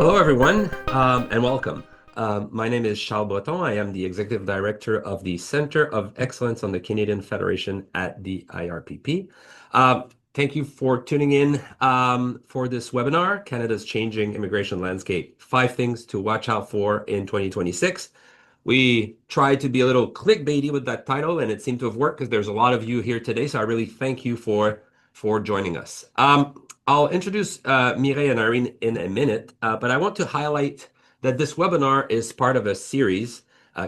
Hello, everyone, and welcome. My name is Charles Breton. I am the Executive Director of the Center of Excellence on the Canadian Federation at the IRPP. Thank you for tuning in for this webinar, Canada's Changing Immigration Landscape, 5 Things to Watch Out For in 2026. We tried to be a little clickbaity with that title, and it seemed to have worked because there's a lot of you here today, so I really thank you for joining us. I'll introduce Mireille and Irene in a minute, but I want to highlight that this webinar is part of a series,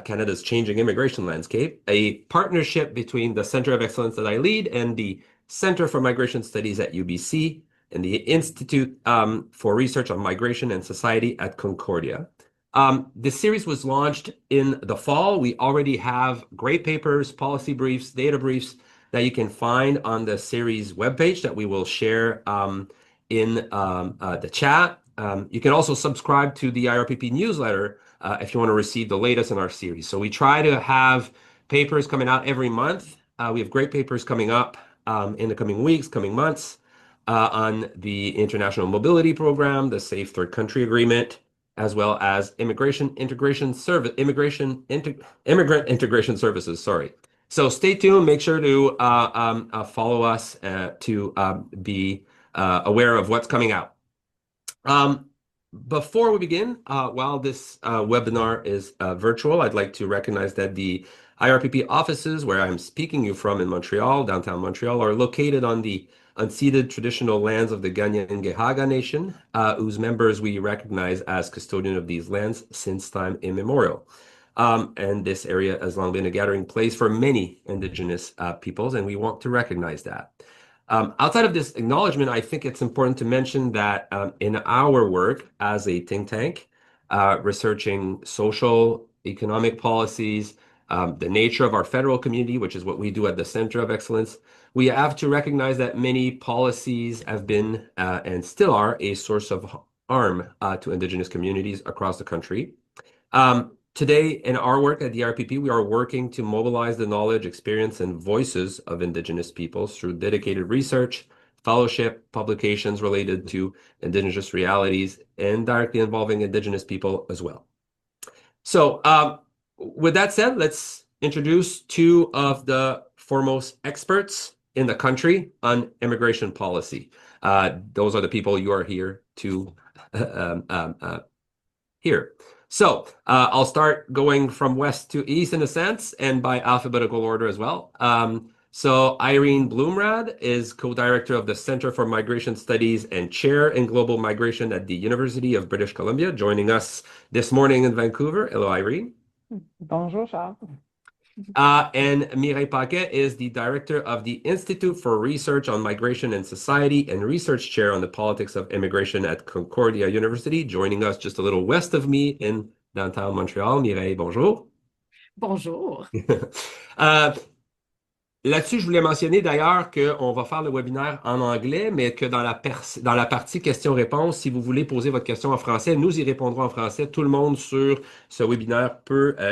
Canada's Changing Immigration Landscape, a partnership between the Center of Excellence that I lead and the Center for Migration Studies at UBC and the Institute for Research on Migration and Society at Concordia. This series was launched in the fall. We already have great papers, policy briefs, data briefs that you can find on the series webpage that we will share in the chat. You can also subscribe to the IRPP newsletter if you want to receive the latest in our series. So we try to have papers coming out every month. We have great papers coming up in the coming weeks, coming months on the International Mobility Program, the Safe Third Country Agreement, as well as immigrant integration services. Sorry. So stay tuned. Make sure to follow us to be aware of what's coming out. Before we begin, while this webinar is virtual, I'd like to recognize that the IRPP offices, where I'm speaking you from in Montreal, downtown Montreal, are located on the unceded traditional lands of the Kanien'kehá:ka Nation, whose members we recognize as custodian of these lands since time immemorial. And this area has long been a gathering place for many Indigenous peoples, and we want to recognize that. Outside of this acknowledgement, I think it's important to mention that in our work as a think tank, researching social, economic policies, the nature of our federal community, which is what we do at the Center of Excellence, we have to recognize that many policies have been and still are a source of harm to Indigenous communities across the country. Today, in our work at the IRPP, we are working to mobilize the knowledge, experience, and voices of Indigenous peoples through dedicated research, fellowship, publications related to Indigenous realities, and directly involving Indigenous people as well. So with that said, let's introduce 2 of the foremost experts in the country on immigration policy. Those are the people you are here to hear. So I'll start going from west to east in a sense, and by alphabetical order as well. So Irene Bloemraad is co-director of the Center for Migration Studies and chair in global migration at the University of British Columbia, joining us this morning in Vancouver. Hello, Irene. Bonjour, Charles. And Mireille Paquet is the director of the Institute for Research on Migration and Society and research chair on the politics of immigration at Concordia University, joining us just a little west of me in downtown Montreal. Mireille, bonjour. Bonjour. Là-dessus, je voulais mentionner d'ailleurs qu'on va faire le webinaire en anglais, mais que dans la partie questions-réponses, si vous voulez poser votre question en français, nous y répondrons en français. Tout le monde sur ce webinaire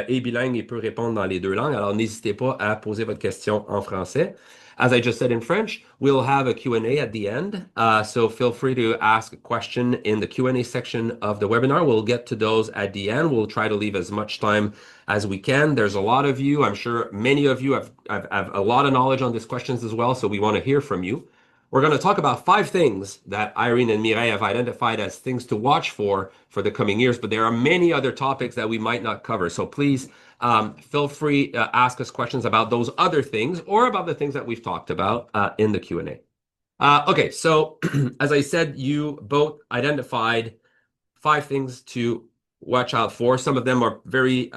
est bilingue et peut répondre dans les 2 langues. Alors, n'hésitez pas à poser votre question en français. As I just said in French, we'll have a Q&A at the end, so feel free to ask a question in the Q&A section of the webinar. We'll get to those at the end. We'll try to leave as much time as we can. There's a lot of you. I'm sure many of you have a lot of knowledge on these questions as well, so we want to hear from you. We're going to talk about 5 things that Irene and Mireille have identified as things to watch for the coming years, but there are many other topics that we might not cover. So please feel free to ask us questions about those other things or about the things that we've talked about in the Q&A. Okay, so as I said, you both identified 5 things to watch out for. Some of them are very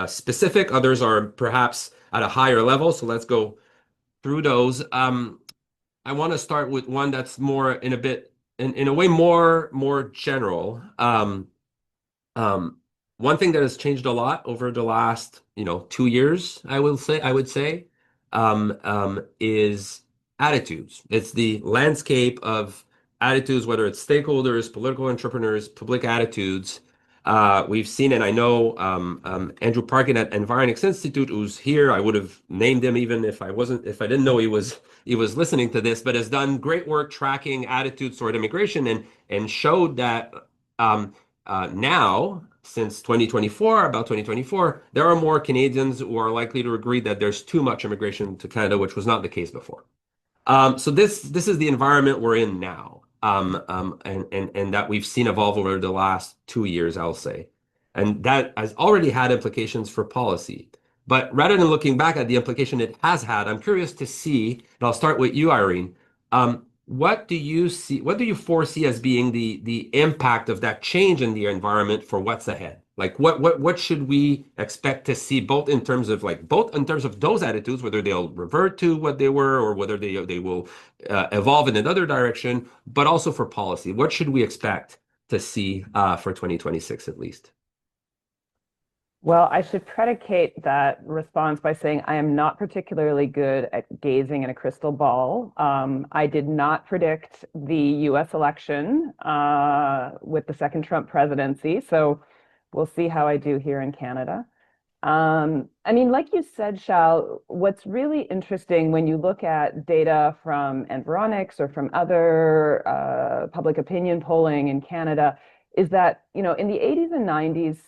specific. Others are perhaps at a higher level. So let's go through those. I want to start with one that's more in a way more general. One thing that has changed a lot over the last 2 years, I would say, is attitudes. It's the landscape of attitudes, whether it's stakeholders, political entrepreneurs, public attitudes. We've seen, and I know Andrew Parkin at Environics Institute, who's here. I would have named him even if I didn't know he was listening to this, but has done great work tracking attitudes toward immigration and showed that Now, since 2024, about 2024, there are more Canadians who are likely to agree that there's too much immigration to Canada, which was not the case before. So this is the environment we're in now, and that we've seen evolve over the last 2 years, I'll say, and that has already had implications for policy. But rather than looking back at the implication it has had, I'm curious to see, and I'll start with you, Irene. What do you see? What do you foresee as being the impact of that change in the environment for what's ahead? Like what should we expect to see both in terms of those attitudes, whether they'll revert to what they were or whether they will evolve in another direction, but also for policy. What should we expect to see for 2026 at least? Well, I should predicate that response by saying I am not particularly good at gazing in a crystal ball. I did not predict the US election with the second Trump presidency, so we'll see how I do here in Canada. I mean, like you said, Shal, what's really interesting when you look at data from Environics or from other public opinion polling in Canada is that, in the 80s and 90s,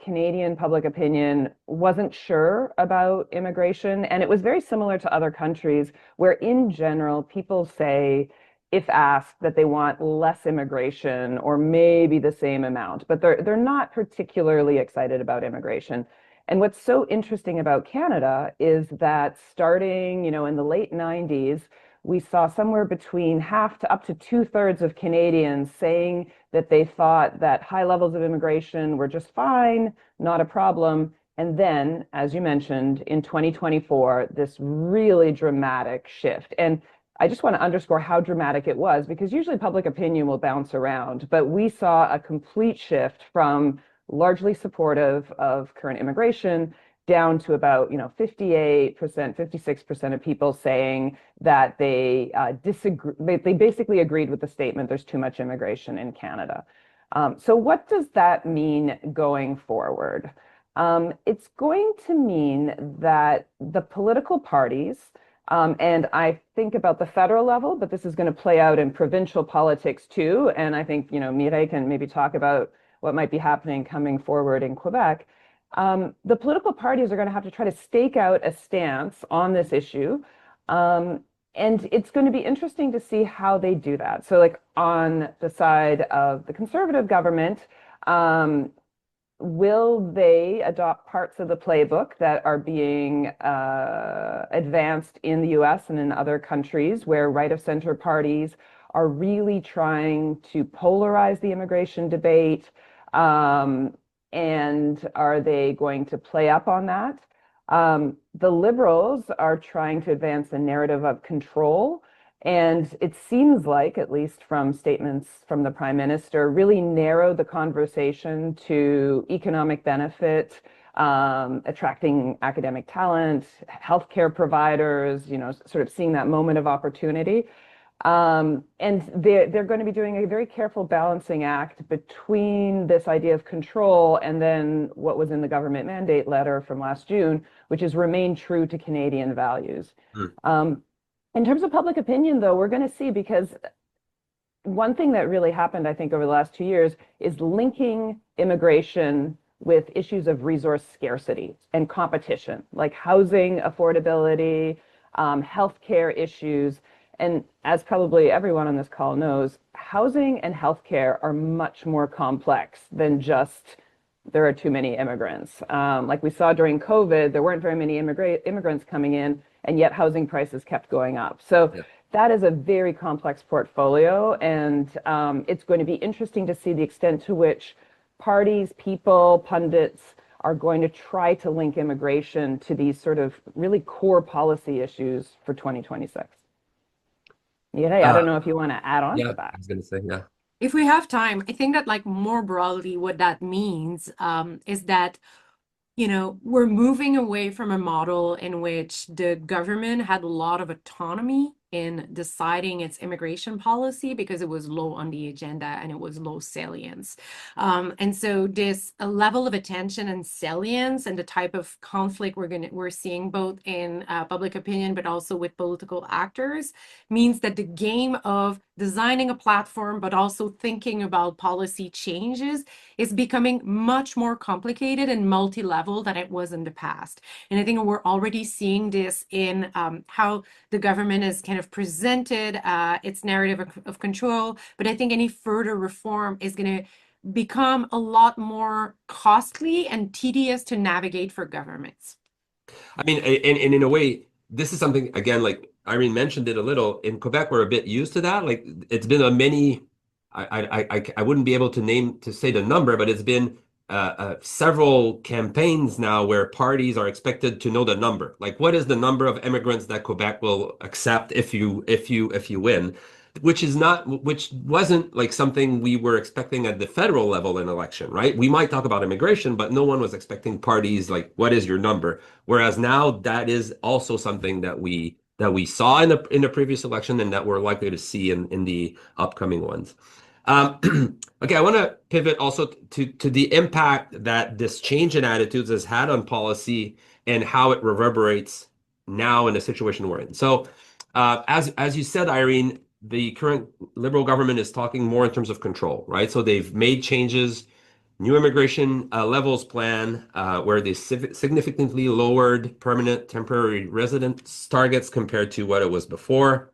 Canadian public opinion wasn't sure about immigration. And it was very similar to other countries where, in general, people say, if asked, that they want less immigration or maybe the same amount, but they're not particularly excited about immigration. And what's so interesting about Canada is that starting, in the late 90s, we saw somewhere between half to up to two-thirds of Canadians saying that they thought that high levels of immigration were just fine, not a problem. And then, as you mentioned, in 2024, this really dramatic shift. And I just want to underscore how dramatic it was, because usually public opinion will bounce around, but we saw a complete shift from largely supportive of current immigration down to about 58%, 56% of people saying that they disagree. They basically agreed with the statement, there's too much immigration in Canada. So what does that mean going forward? It's going to mean that the political parties, and I think about the federal level, but this is going to play out in provincial politics too. And I think, Mireille can maybe talk about what might be happening coming forward in Quebec. The political parties are going to have to try to stake out a stance on this issue. And it's going to be interesting to see how they do that. So, like on the side of the Conservative government, will they adopt parts of the playbook that are being advanced in the US and in other countries where right of center parties are really trying to polarize the immigration debate? And are they going to play up on that? The Liberals are trying to advance a narrative of control. And it seems like, at least from statements from the Prime Minister, really narrow the conversation to economic benefit, attracting academic talent, healthcare providers, sort of seeing that moment of opportunity. And they're going to be doing a very careful balancing act between this idea of control and then what was in the government mandate letter from last June, which is remain true to Canadian values. In terms of public opinion, though, we're going to see, because one thing that really happened, I think, over the last 2 years is linking immigration with issues of resource scarcity and competition, like housing affordability, healthcare issues. And as probably everyone on this call knows, housing and healthcare are much more complex than just there are too many immigrants. Like we saw during COVID, there weren't very many immigrants coming in, and yet housing prices kept going up. So that is a very complex portfolio, and it's going to be interesting to see the extent to which parties, people, pundits are going to try to link immigration to these sort of really core policy issues for 2026. Mireille, I don't know if you want to add on to that. I was going to say, yeah. If we have time, I think that like more broadly, what that means is that, we're moving away from a model in which the government had a lot of autonomy in deciding its immigration policy because it was low on the agenda and it was low salience. And so this level of attention and salience and the type of conflict we're seeing both in public opinion, but also with political actors, means that the game of designing a platform, but also thinking about policy changes is becoming much more complicated and multi-level than it was in the past. And I think we're already seeing this in how the government has kind of presented its narrative of control. But I think any further reform is going to become a lot more costly and tedious to navigate for governments. I mean, and in a way, this is something, again, like Irene mentioned it a little, in Quebec, we're a bit used to that. Like it's been a many, I wouldn't be able to say the number, but it's been several campaigns now where parties are expected to know the number. Like what is the number of immigrants that Quebec will accept if you win? Which wasn't like something we were expecting at the federal level in election, right? We might talk about immigration, but no one was expecting parties like, what is your number? Whereas now that is also something that we saw in the previous election and that we're likely to see in the upcoming ones. Okay, I want to pivot also to the impact that this change in attitudes has had on policy and how it reverberates now in the situation we're in. So, as you said, Irene, the current Liberal government is talking more in terms of control, right? So they've made changes, new immigration levels plan, where they significantly lowered permanent temporary residence targets compared to what it was before,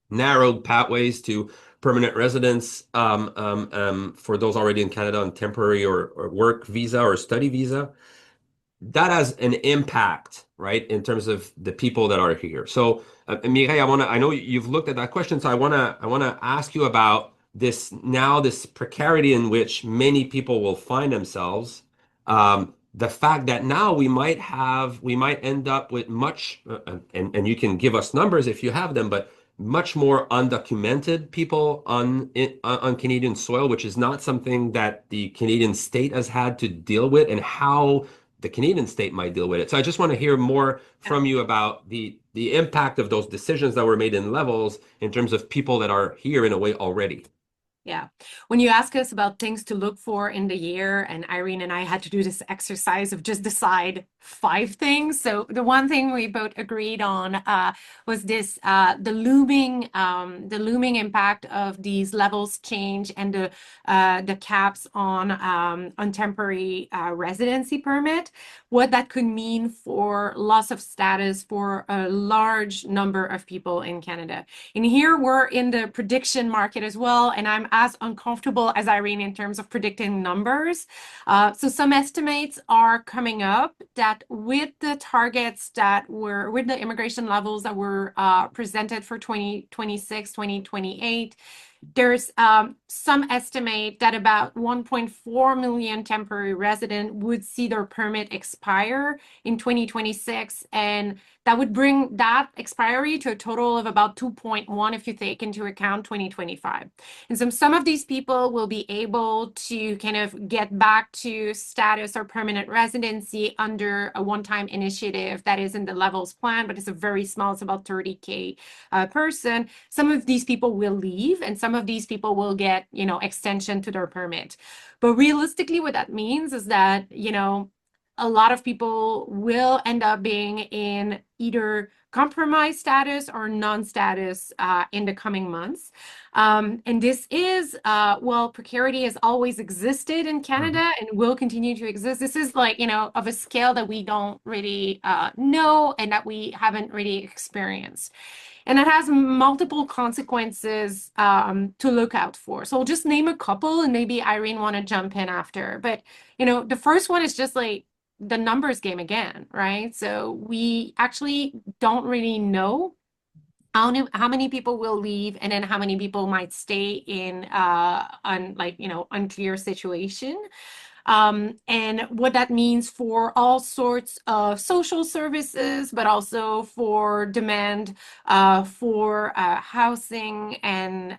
narrowed pathways to permanent residence for those already in Canada on temporary or work visa or study visa. That has an impact, right, in terms of the people that are here. So, Mireille, I know you've looked at that question, so I wanna ask you about this precarity in which many people will find themselves. The fact that now we might end up with much, and you can give us numbers if you have them, but much more undocumented people on Canadian soil, which is not something that the Canadian state has had to deal with, and how the Canadian state might deal with it. So I just want to hear more from you about the impact of those decisions that were made in levels in terms of people that are here in a way already. Yeah. When you ask us about things to look for in the year, and Irene and I had to do this exercise of just decide 5 things. So the one thing we both agreed on was this, the looming impact of these levels change and the caps on temporary residency permit, what that could mean for loss of status for a large number of people in Canada. And here we're in the prediction market as well, and I'm as uncomfortable as Irene in terms of predicting numbers. So some estimates are coming up that with the targets that were, with the immigration levels that were presented for 2026, 2028, there's some estimate that about 1.4 million temporary residents would see their permit expire in 2026, and that would bring that expiry to a total of about 2.1 if you take into account 2025. And so some of these people will be able to kind of get back to status or permanent residency under a one-time initiative that is in the levels plan, but it's a very small, it's about 30K person. Some of these people will leave, and some of these people will get, extension to their permit. But realistically, what that means is that, a lot of people will end up being in either compromised status or non-status in the coming months. And this is, precarity has always existed in Canada and will continue to exist. This is like, of a scale that we don't really know and that we haven't really experienced. And it has multiple consequences to look out for. So I'll just name a couple, and maybe Irene want to jump in after. But, the first one is just like the numbers game again, right? So we actually don't really know how many people will leave, and then how many people might stay in unclear situation. And what that means for all sorts of social services, but also for demand for housing and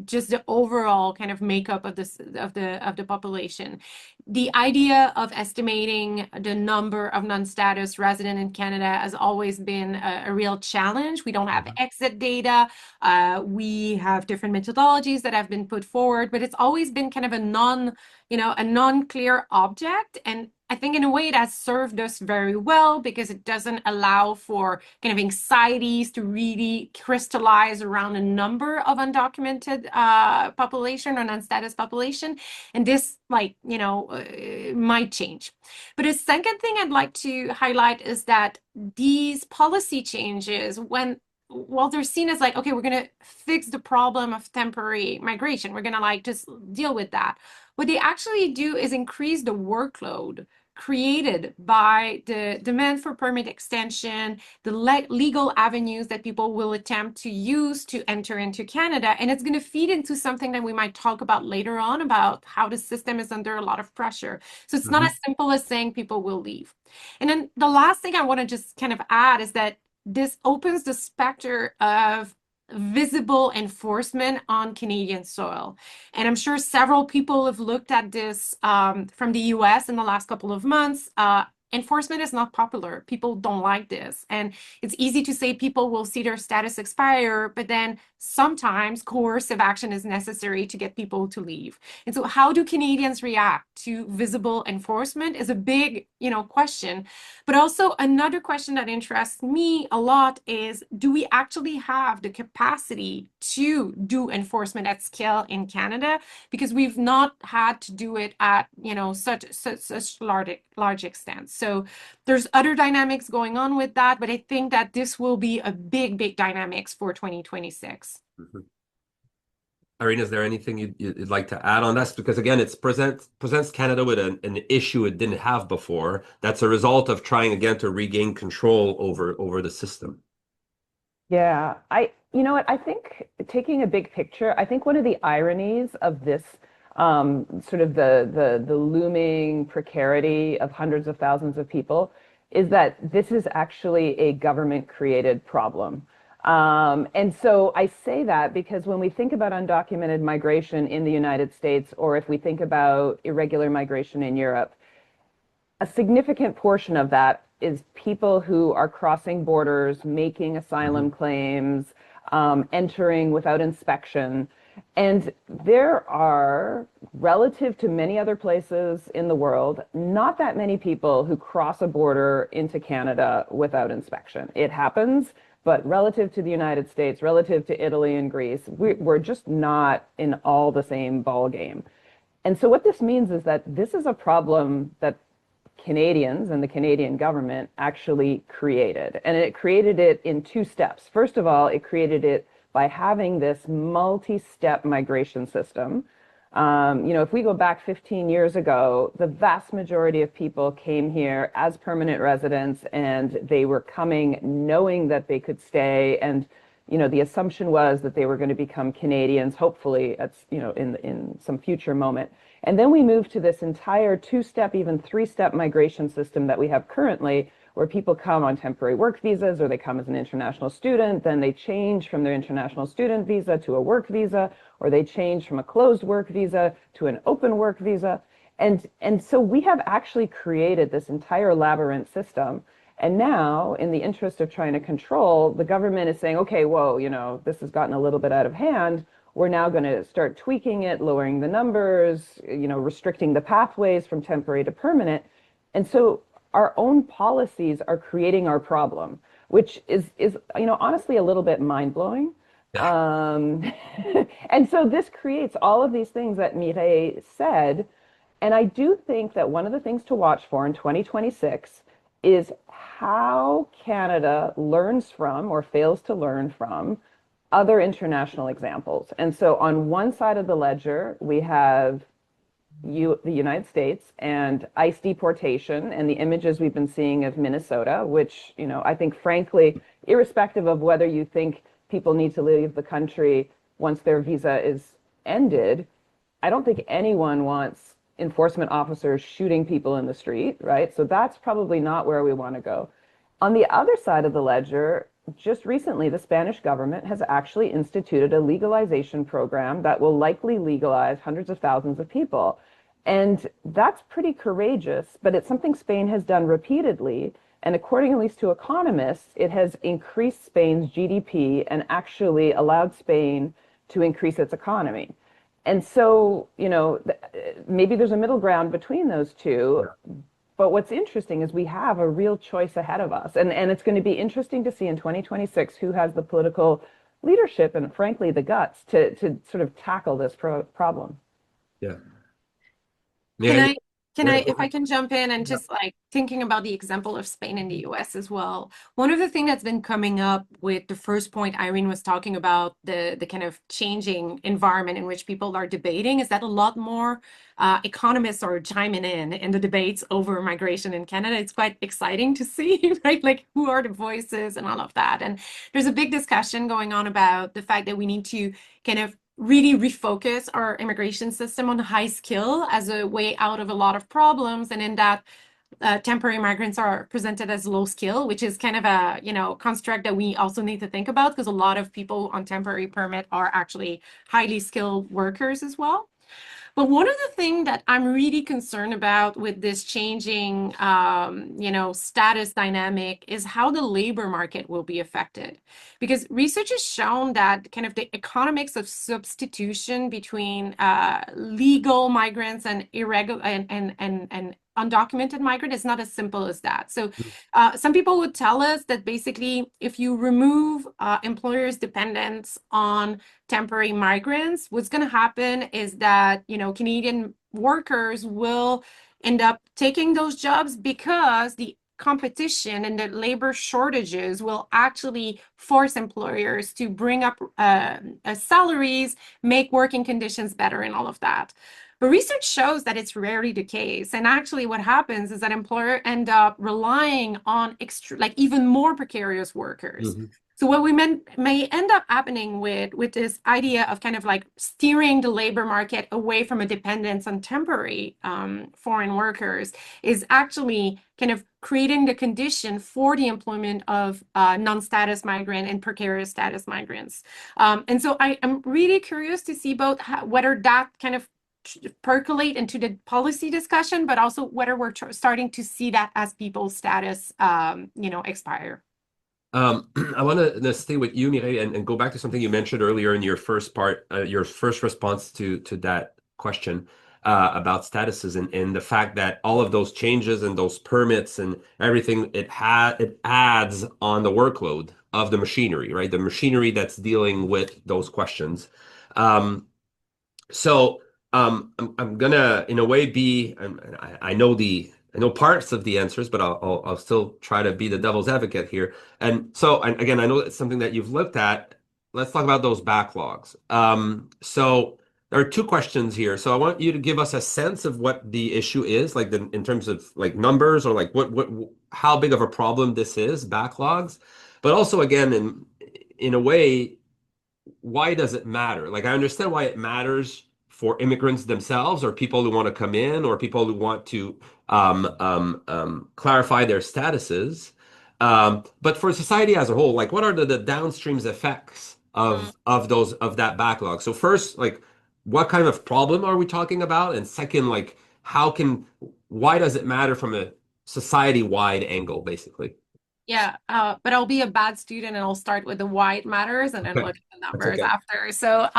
just the overall kind of makeup of the population. the idea of estimating the number of non-status resident in Canada has always been a real challenge. We don't have exit data. We have different methodologies that have been put forward, but it's always been kind of a non-clear object. And I think in a way it has served us very well because it doesn't allow for kind of anxieties to really crystallize around a number of undocumented population or non-status population. And this might change. But a second thing I'd like to highlight is that these policy changes, while they're seen as like, okay, we're going to fix the problem of temporary migration, we're going to just deal with that. What they actually do is increase the workload created by the demand for permit extension, the legal avenues that people will attempt to use to enter into Canada. And it's going to feed into something that we might talk about later on about how the system is under a lot of pressure. So it's not as simple as saying people will leave. And then the last thing I want to just kind of add is that this opens the specter of visible enforcement on Canadian soil. And I'm sure several people have looked at this from the US in the last couple of months. Enforcement is not popular. People don't like this. And it's easy to say people will see their status expire, but then sometimes coercive action is necessary to get people to leave. And so how do Canadians react to visible enforcement is a big, question. But also another question that interests me a lot is, do we actually have the capacity to do enforcement at scale in Canada? Because we've not had to do it at, such large extent. So there's other dynamics going on with that, but I think that this will be a big dynamics for 2026. Irene, is there anything you'd like to add on this? Because again, it presents Canada with an issue it didn't have before. That's a result of trying again to regain control over the system. Yeah, you know what, I think taking a big picture, I think one of the ironies of this sort of the looming precarity of hundreds of thousands of people is that this is actually a government created problem. And so I say that because when we think about undocumented migration in the United States, or if we think about irregular migration in Europe, a significant portion of that is people who are crossing borders, making asylum claims, entering without inspection. And there are, relative to many other places in the world, not that many people who cross a border into Canada without inspection. It happens, but relative to the United States, relative to Italy and Greece, we're just not in all the same ball game. And so what this means is that this is a problem that Canadians and the Canadian government actually created. And it created it in two steps. First of all, it created it by having this multi-step migration system. If we go back 15 years ago, the vast majority of people came here as permanent residents, and they were coming knowing that they could stay. And, the assumption was that they were going to become Canadians, hopefully, in some future moment. And then we moved to this entire two-step, even three-step migration system that we have currently, where people come on temporary work visas, or they come as an international student, then they change from their international student visa to a work visa, or they change from a closed work visa to an open work visa. And so we have actually created this entire labyrinth system. And now, in the interest of trying to control, the government is saying, okay, whoa, this has gotten a little bit out of hand. We're now going to start tweaking it, lowering the numbers, restricting the pathways from temporary to permanent. And so our own policies are creating our problem, which is honestly a little bit mind-blowing. Yeah. And so this creates all of these things that Mireille said. And I do think that one of the things to watch for in 2026 is how Canada learns from or fails to learn from other international examples. And so on one side of the ledger, we have the United States and ICE deportation and the images we've been seeing of Minnesota, which, I think, frankly, irrespective of whether you think people need to leave the country once their visa is ended, I don't think anyone wants enforcement officers shooting people in the street, right? So that's probably not where we want to go. On the other side of the ledger, just recently, the Spanish government has actually instituted a legalization program that will likely legalize hundreds of thousands of people. And that's pretty courageous, but it's something Spain has done repeatedly. And according at least to economists, it has increased Spain's GDP and actually allowed Spain to increase its economy. And so, maybe there's a middle ground between those two. But what's interesting is we have a real choice ahead of us. And it's going to be interesting to see in 2026 who has the political leadership and, frankly, the guts to sort of tackle this problem. Yeah. Can Yeah. I, if I can jump in and just like thinking about the example of Spain and the US as well. One of the things that's been coming up with the first point Irene was talking about, the kind of changing environment in which people are debating, is that a lot more economists are chiming in the debates over migration in Canada. It's quite exciting to see, right? Like, who are the voices and all of that. And there's a big discussion going on about the fact that we need to kind of really refocus our immigration system on high skill as a way out of a lot of problems, and in that temporary migrants are presented as low skill, which is kind of a construct that we also need to think about, because a lot of people on temporary permit are actually highly skilled workers as well. But one of the things that I'm really concerned about with this changing, status dynamic is how the labor market will be affected. Because research has shown that kind of the economics of substitution between legal migrants and irregular and undocumented migrant is not as simple as that. So some people would tell us that basically if you remove employers' dependence on temporary migrants, what's going to happen is that, Canadian workers will end up taking those jobs because the competition and the labor shortages will actually force employers to bring up salaries, make working conditions better, and all of that. But research shows that it's rarely the case. And actually what happens is that employers end up relying on even more precarious workers. Mm-hmm. So what we may end up happening with this idea of kind of like steering the labor market away from a dependence on temporary foreign workers is actually kind of creating the condition for the employment of non-status migrant and precarious status migrants. And so I am really curious to see both whether that kind of percolate into the policy discussion, but also whether we're starting to see that as people's status, expire. I want to stay with you, Mireille, and go back to something you mentioned earlier in your first part, your first response to that question about statuses and the fact that all of those changes and those permits and everything, it adds on the workload of the machinery, right? The machinery that's dealing with those questions. So I'm gonna, in a way, I know parts of the answers, but I'll still try to be the devil's advocate here. And so, and again, I know it's something that you've looked at. Let's talk about those backlogs. So there are two questions here. So I want you to give us a sense of what the issue is, like in terms of like numbers, or like how big of a problem this is, backlogs. But also, again, in a way, why does it matter? Like, I understand why it matters for immigrants themselves, or people who want to come in, or people who want to clarify their statuses. But for society as a whole, like, what are the downstreams effects of that backlog? So first, like, what kind of problem are we talking about? And second, like, why does it matter from a society-wide angle, basically? Yeah, but I'll be a bad student and I'll start with the why it matters and then look at the numbers after. So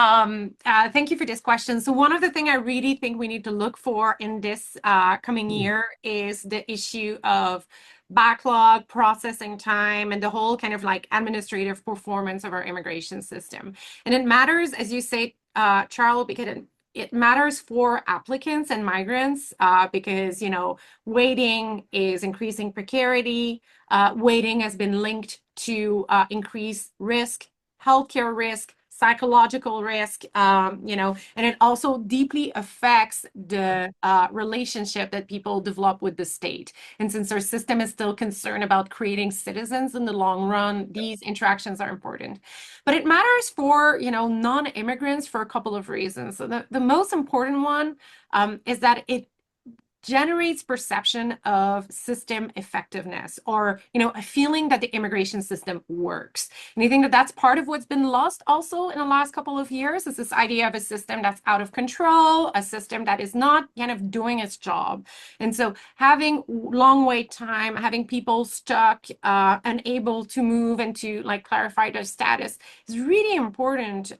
thank you for this question. So one of the things I really think we need to look for in this coming year is the issue of backlog, processing time, and the whole kind of like administrative performance of our immigration system. And it matters, as you say, Charles, because it matters for applicants and migrants because, waiting is increasing precarity. Waiting has been linked to increased risk, healthcare risk, psychological risk, and it also deeply affects the relationship that people develop with the state. And since our system is still concerned about creating citizens in the long run, these interactions are important. But it matters for, non-immigrants for a couple of reasons. So the most important one is that it generates perception of system effectiveness, or a feeling that the immigration system works. And I think that that's part of what's been lost also in the last couple of years, is this idea of a system that's out of control, a system that is not kind of doing its job. And so having long wait time, having people stuck, unable to move and to clarify their status is really important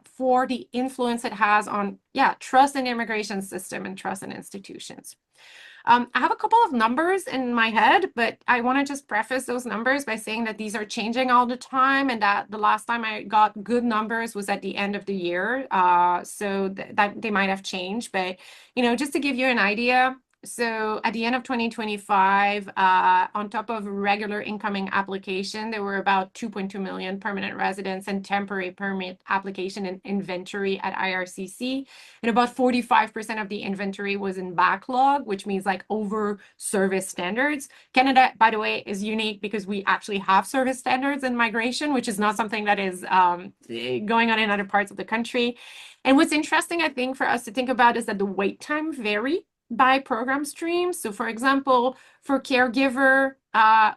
for the influence it has on, trust in the immigration system and trust in institutions. I have a couple of numbers in my head, but I want to just preface those numbers by saying that these are changing all the time, and that the last time I got good numbers was at the end of the year. So that they might have changed, but just to give you an idea. So at the end of 2025, on top of regular incoming application, there were about 2.2 million permanent residents and temporary permit application and inventory at IRCC. And about 45% of the inventory was in backlog, which means over service standards. Canada, by the way, is unique because we actually have service standards in migration, which is not something that is going on in other parts of the country. And what's interesting, I think, for us to think about is that the wait time vary by program stream. So for example, for caregiver,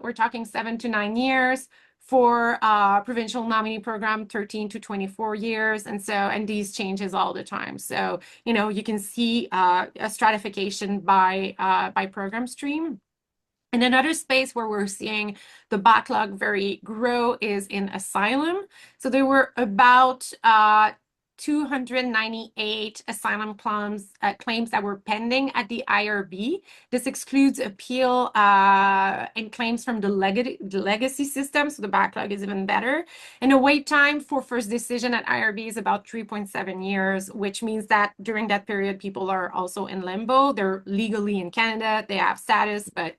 we're talking 7 to 9 years. For provincial nominee program, 13 to 24 years. And these changes all the time. So, you can see a stratification by program stream. And another space where we're seeing the backlog grow is in asylum. So there were about 298 asylum claims that were pending at the IRB. This excludes appeal and claims from the legacy system, so the backlog is even better. And the wait time for first decision at IRB is about 3.7 years, which means that during that period, people are also in limbo. They're legally in Canada, they have status, but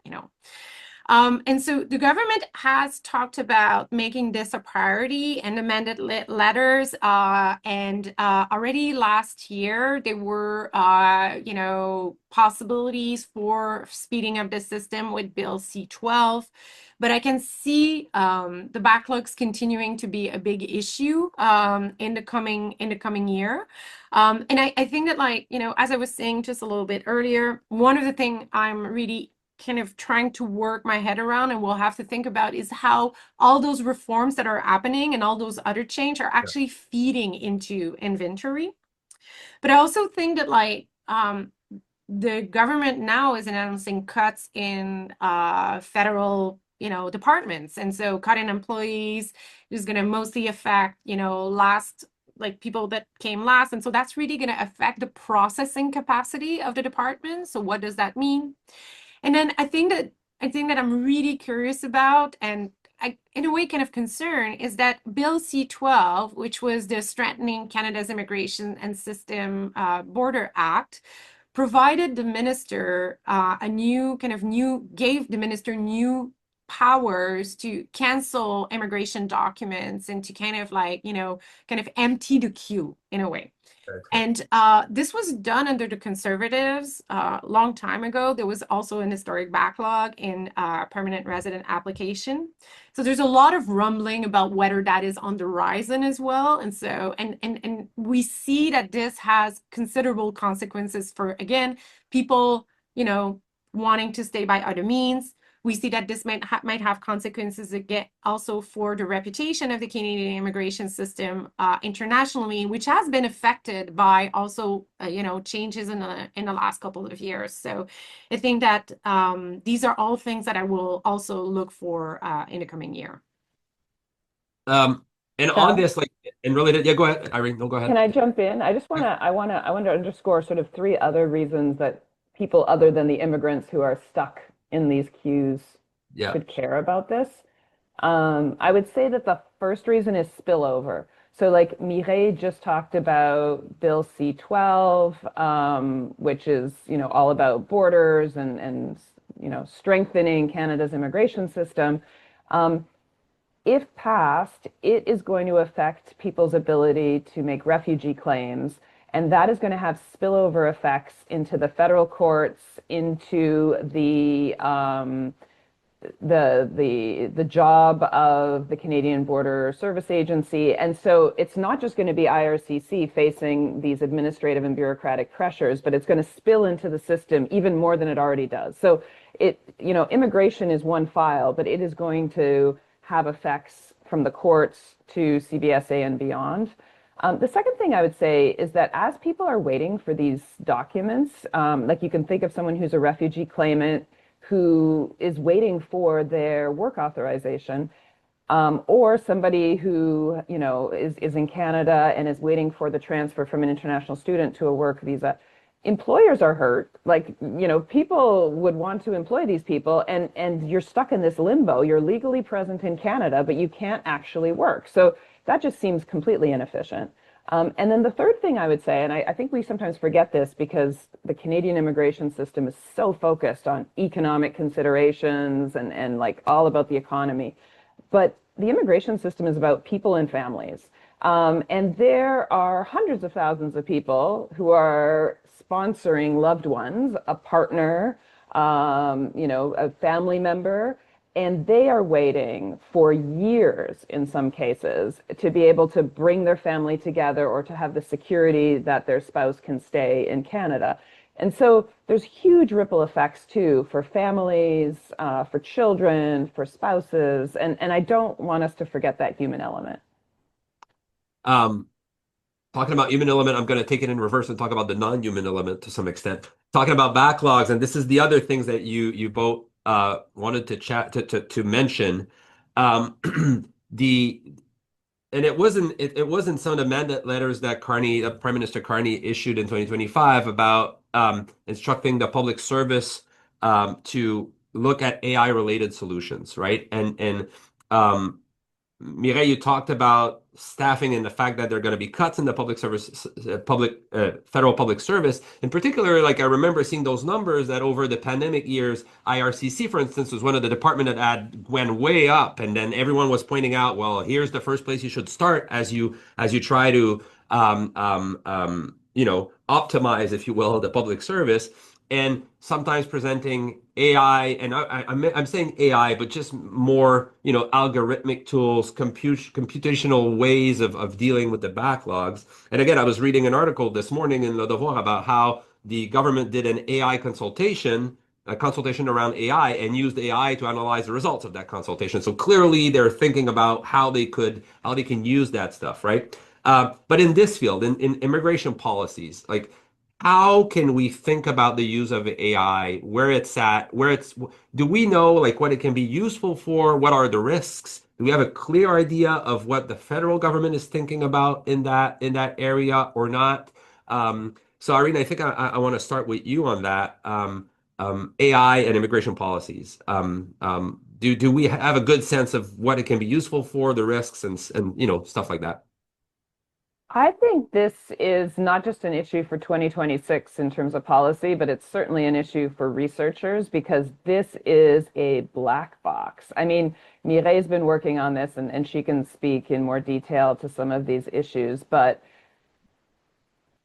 and so the government has talked about making this a priority and amended letters. And already last year, there were, possibilities for speeding up the system with Bill C-12. But I can see the backlogs continuing to be a big issue in the coming year. And I think that, as I was saying just a little bit earlier, one of the things I'm really kind of trying to work my head around and we'll have to think about is how all those reforms that are happening and all those other change are actually feeding into inventory. But I also think that the government now is announcing cuts in federal departments, and so cutting employees is going to mostly affect people that came last, and so that's really going to affect the processing capacity of the department. So what does that mean? And then I think that I'm really curious about, and I, in a way, kind of concerned, is that Bill C-12, which was the Strengthening Canada's Immigration and System Border Act, provided the minister gave the minister new powers to cancel immigration documents and to kind of empty the queue in a way. And this was done under the Conservatives a long time ago. There was also an historic backlog in permanent resident application. So there's a lot of rumbling about whether that is on the horizon as well. And so, and we see that this has considerable consequences for, again, people, wanting to stay by other means. We see that this might have consequences again also for the reputation of the Canadian immigration system internationally, which has been affected by also changes in the last couple of years. So I think that these are all things that I will also look for in the coming year. And on this, and related, go ahead, Irene. No, go ahead. Can I jump in? I want to underscore sort of 3 other reasons that people other than the immigrants who are stuck in these queues should care about this. I would say that the first reason is spillover. So Mireille just talked about Bill C-12, which is, all about borders and strengthening Canada's immigration system. If passed, it is going to affect people's ability to make refugee claims. And that is going to have spillover effects into the federal courts, into the the job of the Canadian Border Service Agency. And so it's not just going to be IRCC facing these administrative and bureaucratic pressures, but it's going to spill into the system even more than it already does. So immigration is one file, but it is going to have effects from the courts to CBSA and beyond. The second thing I would say is that as people are waiting for these documents, like you can think of someone who's a refugee claimant who is waiting for their work authorization, or somebody who is in Canada and is waiting for the transfer from an international student to a work visa. Employers are hurt. Like, people would want to employ these people, and you're stuck in this limbo. You're legally present in Canada, but you can't actually work. So that just seems completely inefficient. And then the third thing I would say, and I think we sometimes forget this because the Canadian immigration system is so focused on economic considerations and like all about the economy, but the immigration system is about people and families. And there are hundreds of thousands of people who are sponsoring loved ones, a partner, a family member, and they are waiting for years in some cases to be able to bring their family together or to have the security that their spouse can stay in Canada. And so there's huge ripple effects too for families, for children, for spouses, and I don't want us to forget that human element. Talking about human element, I'm going to take it in reverse and talk about the non-human element to some extent. Talking about backlogs, and this is the other things that you both wanted to chat to mention. It wasn't some of the mandate letters that Prime Minister Carney issued in 2025 about instructing the public service to look at AI-related solutions, right? And Mireille, you talked about staffing and the fact that there are going to be cuts in the public service, federal public service. In particular, like I remember seeing those numbers that over the pandemic years, IRCC, for instance, was one of the department that went way up, and then everyone was pointing out, well, here's the first place you should start as you try to optimize, if you will, the public service. And sometimes presenting AI, and I'm saying AI, but just more, algorithmic tools, computational ways of dealing with the backlogs. And again, I was reading an article this morning in Le Devoir about how the government did an AI consultation, a consultation around AI, and used AI to analyze the results of that consultation. So clearly, they're thinking about how they can use that stuff, right? But in this field, in immigration policies, like, how can we think about the use of AI, where it's at, do we know like what it can be useful for? What are the risks? Do we have a clear idea of what the federal government is thinking about in that area or not? So Irene, I think I want to start with you on that. AI and immigration policies. Do we have a good sense of what it can be useful for, the risks and stuff like that? I think this is not just an issue for 2026 in terms of policy, but it's certainly an issue for researchers because this is a black box. I mean, Mireille's been working on this and she can speak in more detail to some of these issues, but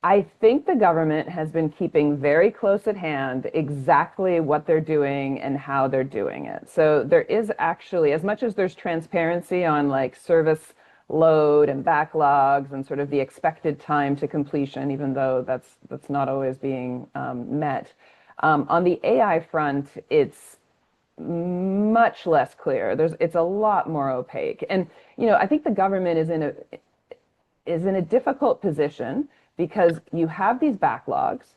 I think the government has been keeping very close at hand exactly what they're doing and how they're doing it. So there is actually, as much as there's transparency on like service load and backlogs and sort of the expected time to completion, even though that's not always being met. On the AI front, it's much less clear. It's a lot more opaque, and I think the government is in a difficult position because you have these backlogs,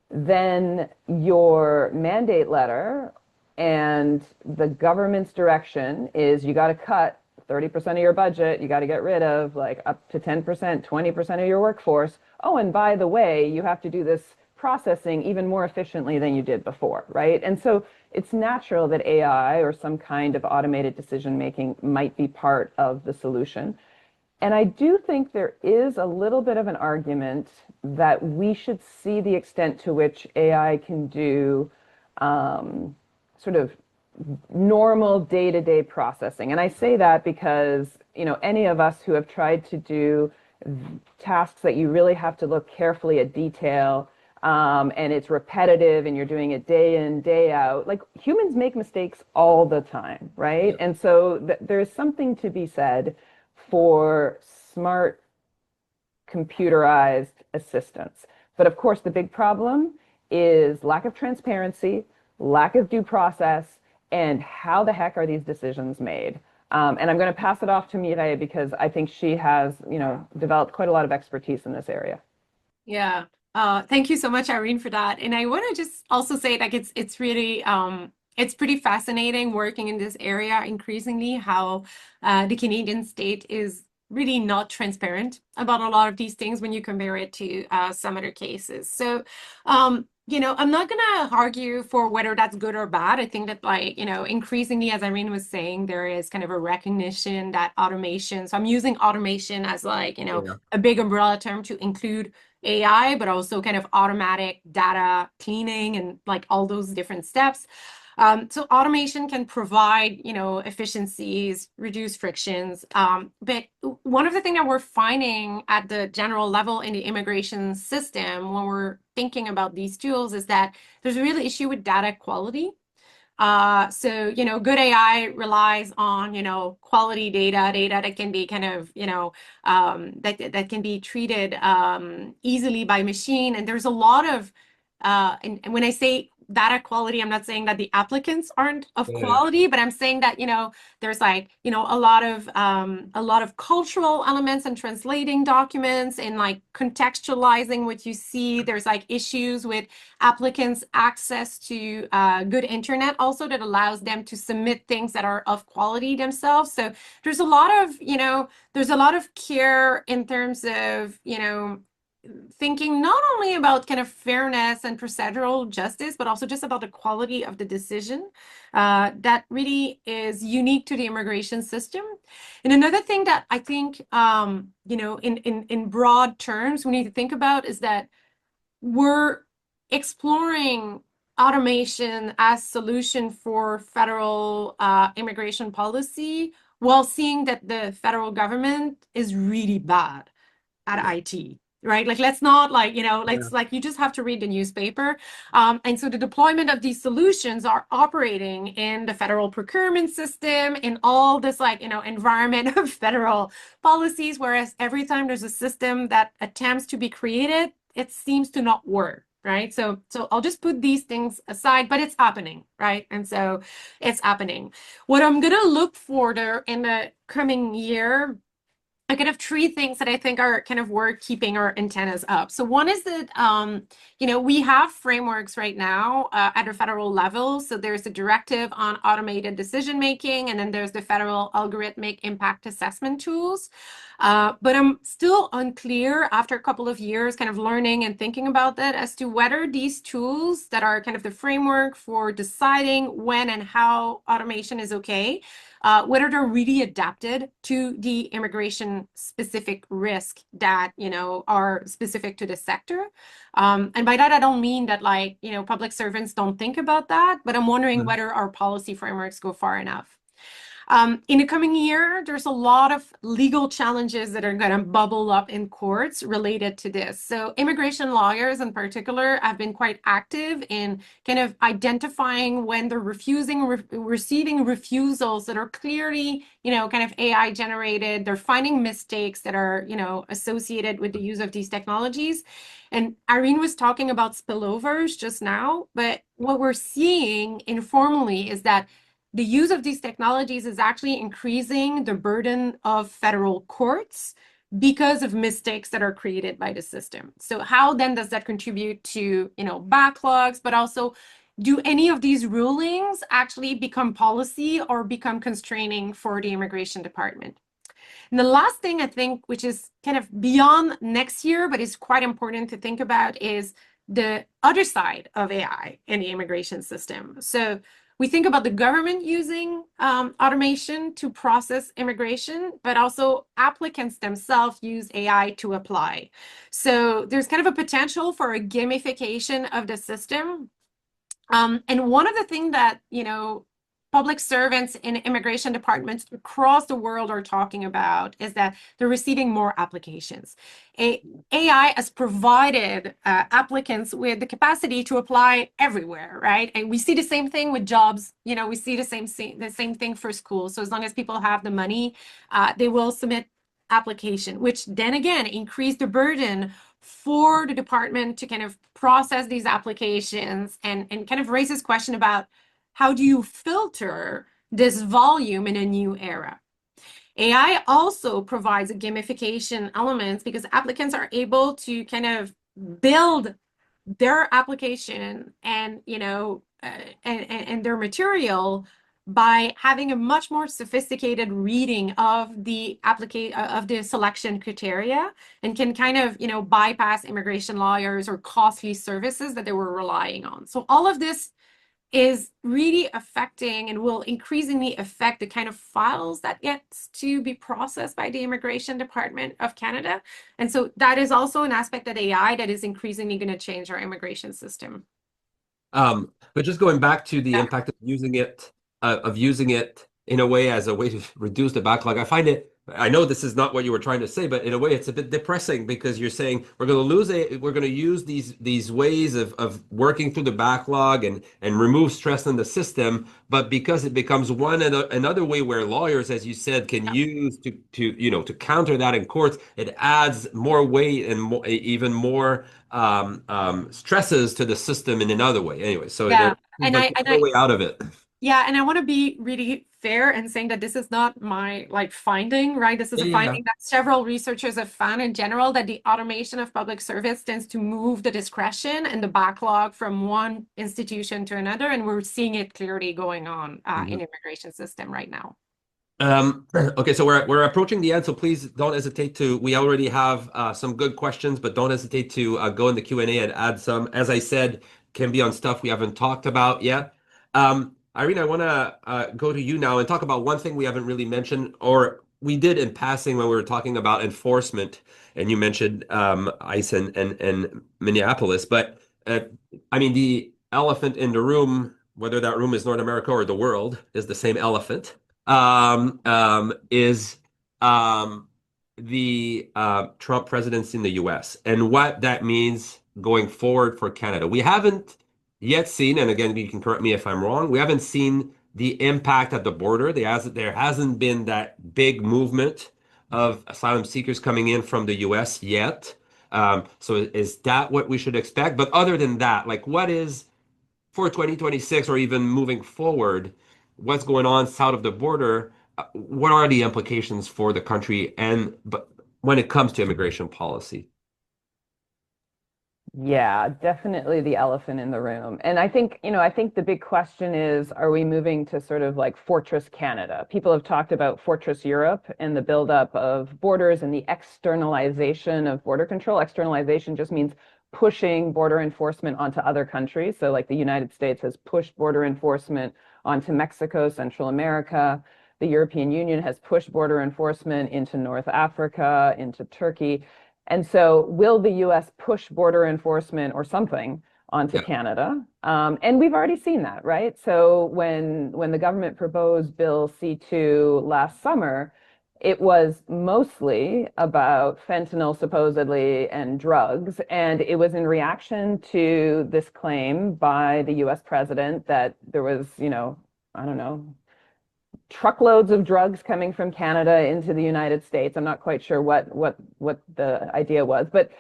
then your mandate letter and the government's direction is you got to cut 30% of your budget, you got to get rid of like up to 10%, 20% of your workforce. Oh, and by the way, you have to do this processing even more efficiently than you did before, right? And so it's natural that AI or some kind of automated decision making might be part of the solution. And I do think there is a little bit of an argument that we should see the extent to which AI can do sort of normal day-to-day processing. And I say that because, any of us who have tried to do tasks that you really have to look carefully at detail, and it's repetitive and you're doing it day in, day out. Like humans make mistakes all the time, right? Yeah. And so there's something to be said for smart computerized assistance. But of course, the big problem is lack of transparency, lack of due process, and how the heck are these decisions made? And I'm going to pass it off to Mireille because I think she has, developed quite a lot of expertise in this area. Yeah. Thank you so much, Irene, for that. And I want to just also say, like, it's really it's pretty fascinating working in this area increasingly, how the Canadian state is really not transparent about a lot of these things when you compare it to some other cases. So, I'm not gonna argue for whether that's good or bad. I think that, like, increasingly, as Irene was saying, there is kind of a recognition that automation, so I'm using automation as like, Yeah. a big umbrella term to include AI, but also kind of automatic data cleaning and like all those different steps. So automation can provide, efficiencies, reduce frictions. But one of the things that we're finding at the general level in the immigration system when we're thinking about these tools is that there's a real issue with data quality. So, good AI relies on, quality data that can be kind of, that can be treated easily by machine. And there's a lot of, and when I say data quality, I'm not saying that the applicants aren't of quality, but I'm saying that, there's like, a lot of cultural elements and translating documents and like contextualizing what you see. There's like issues with applicants' access to good internet also that allows them to submit things that are of quality themselves. So there's a lot of care in terms of, thinking not only about kind of fairness and procedural justice, but also just about the quality of the decision that really is unique to the immigration system. And another thing that I think, in broad terms, we need to think about is that we're exploring automation as solution for federal immigration policy while seeing that the federal government is really bad at IT. Right? Like, let's not like, like you just have to read the newspaper. And so the deployment of these solutions are operating in the federal procurement system, in all this like, environment of federal policies, whereas every time there's a system that attempts to be created, it seems to not work. Right. So I'll just put these things aside, but it's happening. Right. And so it's happening. What I'm going to look for there in the coming year, I kind of three things that I think are kind of worth keeping our antennas up. So one is that, we have frameworks right now at a federal level. So there's a directive on automated decision making, and then there's the federal algorithmic impact assessment tools. But I'm still unclear after a couple of years kind of learning and thinking about that as to whether these tools that are kind of the framework for deciding when and how automation is okay, whether they're really adapted to the immigration specific risk that, are specific to the sector. And by that, I don't mean that like, public servants don't think about that, but I'm wondering whether our policy frameworks go far enough. In the coming year, there's a lot of legal challenges that are going to bubble up in courts related to this. So immigration lawyers in particular have been quite active in kind of identifying when they're receiving refusals that are clearly, kind of AI generated. They're finding mistakes that are, associated with the use of these technologies. And Irene was talking about spillovers just now, but what we're seeing informally is that the use of these technologies is actually increasing the burden of federal courts because of mistakes that are created by the system. So how then does that contribute to, backlogs, but also do any of these rulings actually become policy or become constraining for the immigration department? And the last thing I think, which is kind of beyond next year, but is quite important to think about, is the other side of AI in the immigration system. So we think about the government using automation to process immigration, but also applicants themselves use AI to apply. So there's kind of a potential for a gamification of the system. And one of the things that, public servants in immigration departments across the world are talking about is that they're receiving more applications. AI has provided applicants with the capacity to apply everywhere, right? And we see the same thing with jobs. You know, we see the same thing for school. So as long as people have the money, they will submit application, which then again increase the burden for the department to kind of process these applications and kind of raises question about how do you filter this volume in a new era. AI also provides a gamification elements because applicants are able to kind of build their application and, you know, and their material by having a much more sophisticated reading of the selection criteria, and can kind of, you know, bypass immigration lawyers or costly services that they were relying on. So all of this is really affecting and will increasingly affect the kind of files that gets to be processed by the Immigration Department of Canada. And so that is also an aspect of AI that is increasingly going to change our immigration system. But just going back to the impact of using it in a way as a way to reduce the backlog, I find it. I know this is not what you were trying to say, but in a way, it's a bit depressing because you're saying we're going to use these ways of working through the backlog and remove stress in the system, but because it becomes another way where lawyers, as you said, can use to counter that in courts, it adds more weight and even more stresses to the system in another way. Anyway, so yeah, there's no way out of it. Yeah, and I want to be really fair in saying that this is not my finding, right? This is a finding that several researchers have found in general, that the automation of public service tends to move the discretion and the backlog from one institution to another, and we're seeing it clearly going on in immigration system right now. Okay, so we're approaching the end, so please don't hesitate to. We already have some good questions, but don't hesitate to go in the Q&A and add some. As I said, can be on stuff we haven't talked about yet. Irene, I want to go to you now and talk about one thing we haven't really mentioned, or we did in passing when we were talking about enforcement, and you mentioned ICE and Minneapolis, but I mean, the elephant in the room, whether that room is North America or the world, is the same elephant. Is the Trump presidency in the US and what that means going forward for Canada. We haven't yet seen, and again, you can correct me if I'm wrong, we haven't seen the impact at the border. There hasn't been that big movement of asylum seekers coming in from the US yet. So is that what we should expect? But other than that, like what is for 2026 or even moving forward, what's going on south of the border? What are the implications for the country but when it comes to immigration policy? Yeah, definitely the elephant in the room. And I think, I think the big question is, are we moving to sort of like Fortress Canada? People have talked about Fortress Europe and the buildup of borders and the externalization of border control. Externalization just means pushing border enforcement onto other countries. So like the United States has pushed border enforcement onto Mexico, Central America. The European Union has pushed border enforcement into North Africa, into Turkey. And so will the US push border enforcement or something onto Canada? And we've already seen that, right? So when the government proposed Bill C-2 last summer, it was mostly about fentanyl, supposedly, and drugs. And it was in reaction to this claim by the US president that there was, I don't know, truckloads of drugs coming from Canada into the United States. I'm not quite sure what the idea was, but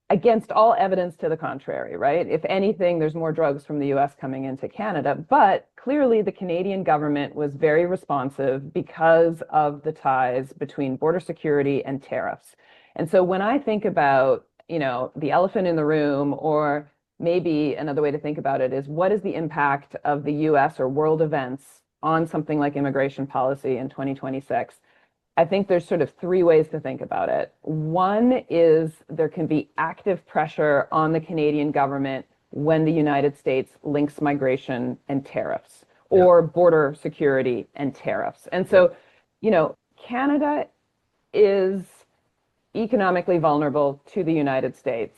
against all evidence to the contrary, right? If anything, there's more drugs from the US coming into Canada, but clearly the Canadian government was very responsive because of the ties between border security and tariffs. And so when I think about, the elephant in the room, or maybe another way to think about it is, what is the impact of the US or world events on something like immigration policy in 2026? I think there's sort of three ways to think about it. One is there can be active pressure on the Canadian government when the United States links migration and tariffs, or border security and tariffs. And so, Canada is economically vulnerable to the United States.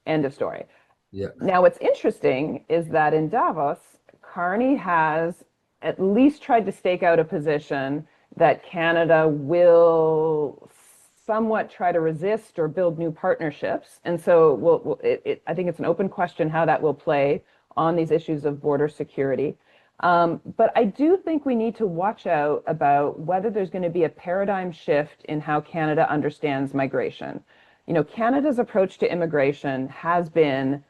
End of story. Yeah. Now, what's interesting is that in Davos, Carney has at least tried to stake out a position that Canada will somewhat try to resist or build new partnerships. And so I think it's an open question how that will play on these issues of border security. But I do think we need to watch out about whether there's going to be a paradigm shift in how Canada understands migration. You know, Canada's approach to immigration has been,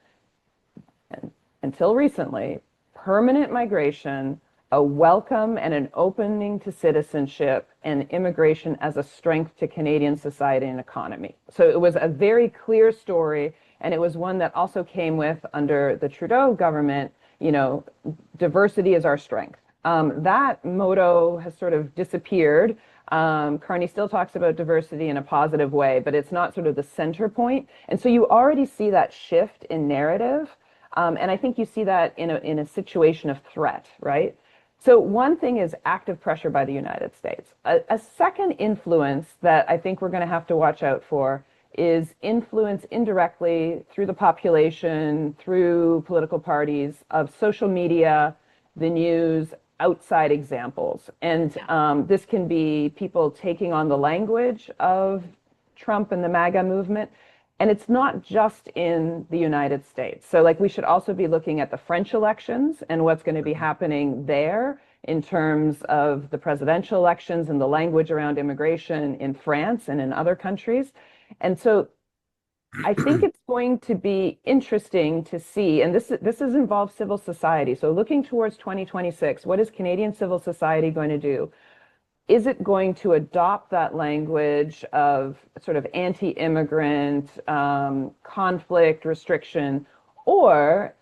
until recently, permanent migration, a welcome and an opening to citizenship, and immigration as a strength to Canadian society and economy. So it was a very clear story, and it was one that also came with, under the Trudeau government, you know, diversity is our strength. That motto has sort of disappeared. Carney still talks about diversity in a positive way, but it's not sort of the center point. And so you already see that shift in narrative. And I think you see that in a situation of threat, right? So one thing is active pressure by the United States. A second influence that I think we're going to have to watch out for is influence indirectly through the population, through political parties, of social media, the news, outside examples. And this can be people taking on the language of Trump and the MAGA movement. And it's not just in the United States. So like we should also be looking at the French elections and what's going to be happening there in terms of the presidential elections and the language around immigration in France and in other countries. And so I think it's going to be interesting to see, and this has involved civil society. So looking towards 2026, what is Canadian civil society going to do? Is it going to adopt that language of sort of anti-immigrant conflict restriction, or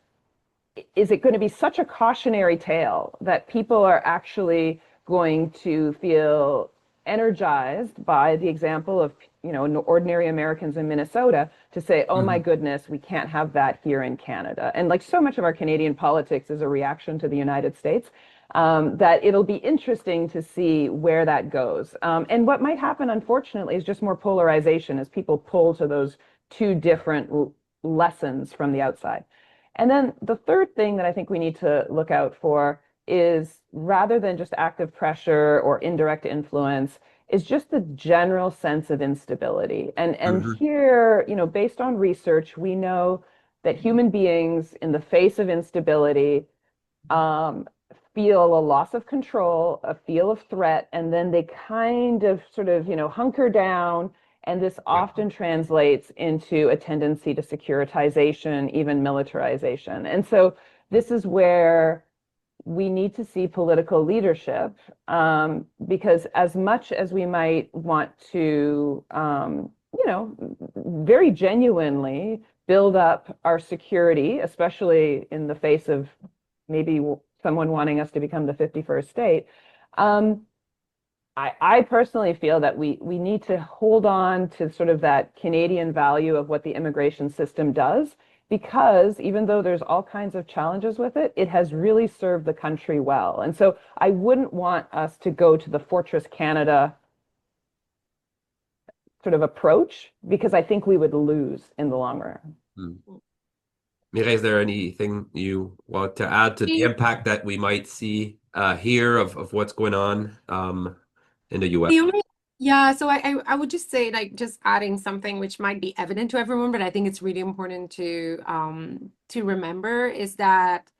is it going to be such a cautionary tale that people are actually going to feel energized by the example of, you know, ordinary Americans in Minnesota to say, oh my goodness, we can't have that here in Canada. And like so much of our Canadian politics is a reaction to the United States. That it'll be interesting to see where that goes. And what might happen, unfortunately, is just more polarization as people pull to those two different lessons from the outside. And then the third thing that I think we need to look out for is, rather than just active pressure or indirect influence, is just the general sense of instability. And here, you know, based on research, we know that human beings in the face of instability feel a loss of control, a feel of threat, and then they kind of sort of, you know, hunker down. And this often translates into a tendency to securitization, even militarization. And so this is where we need to see political leadership, because as much as we might want to, you know, very genuinely build up our security, especially in the face of maybe someone wanting us to become the 51st state, I personally feel that we need to hold on to sort of that Canadian value of what the immigration system does, because even though there's all kinds of challenges with it, it has really served the country well. And so I wouldn't want us to go to the Fortress Canada sort of approach, because I think we would lose in the long run. Mireille, is there anything you want to add to the impact that we might see here of what's going on in the US? Yeah, so I would just say, like, just adding something which might be evident to everyone, but I think it's really important to remember, is that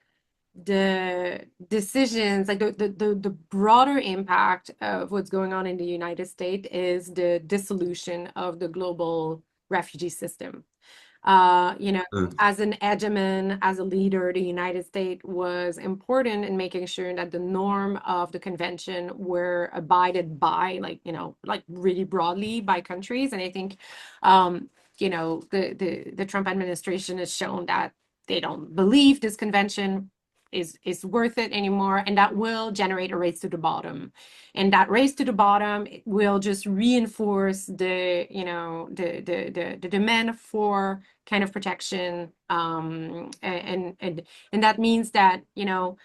the decisions, like the broader impact of what's going on in the United States is the dissolution of the global refugee system. You know, as an hegemon, as a leader, the United States was important in making sure that the norm of the convention were abided by, like, you know, like really broadly by countries. And I think, you know, the Trump administration has shown that they don't believe this convention is worth it anymore, and that will generate a race to the bottom. And that race to the bottom will just reinforce the, you know, the demand for kind of protection, and that means that, you know,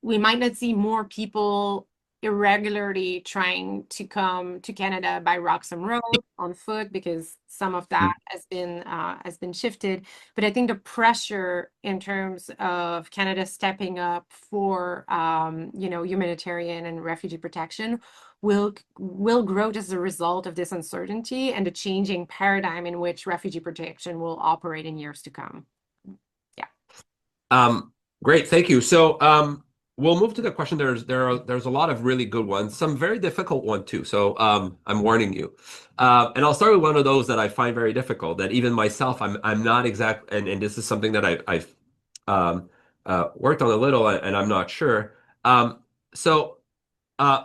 we might not see more people irregularly trying to come to Canada by rocks and roads on foot, because some of that has been shifted. But I think the pressure in terms of Canada stepping up for humanitarian and refugee protection will grow as a result of this uncertainty and the changing paradigm in which refugee protection will operate in years to come. Yeah. Great, thank you. So we'll move to the question. There's a lot of really good ones, some very difficult one too. So I'm warning you. And I'll start with one of those that I find very difficult, that even myself, I'm not exact, and this is something that I've worked on a little, and I'm not sure. So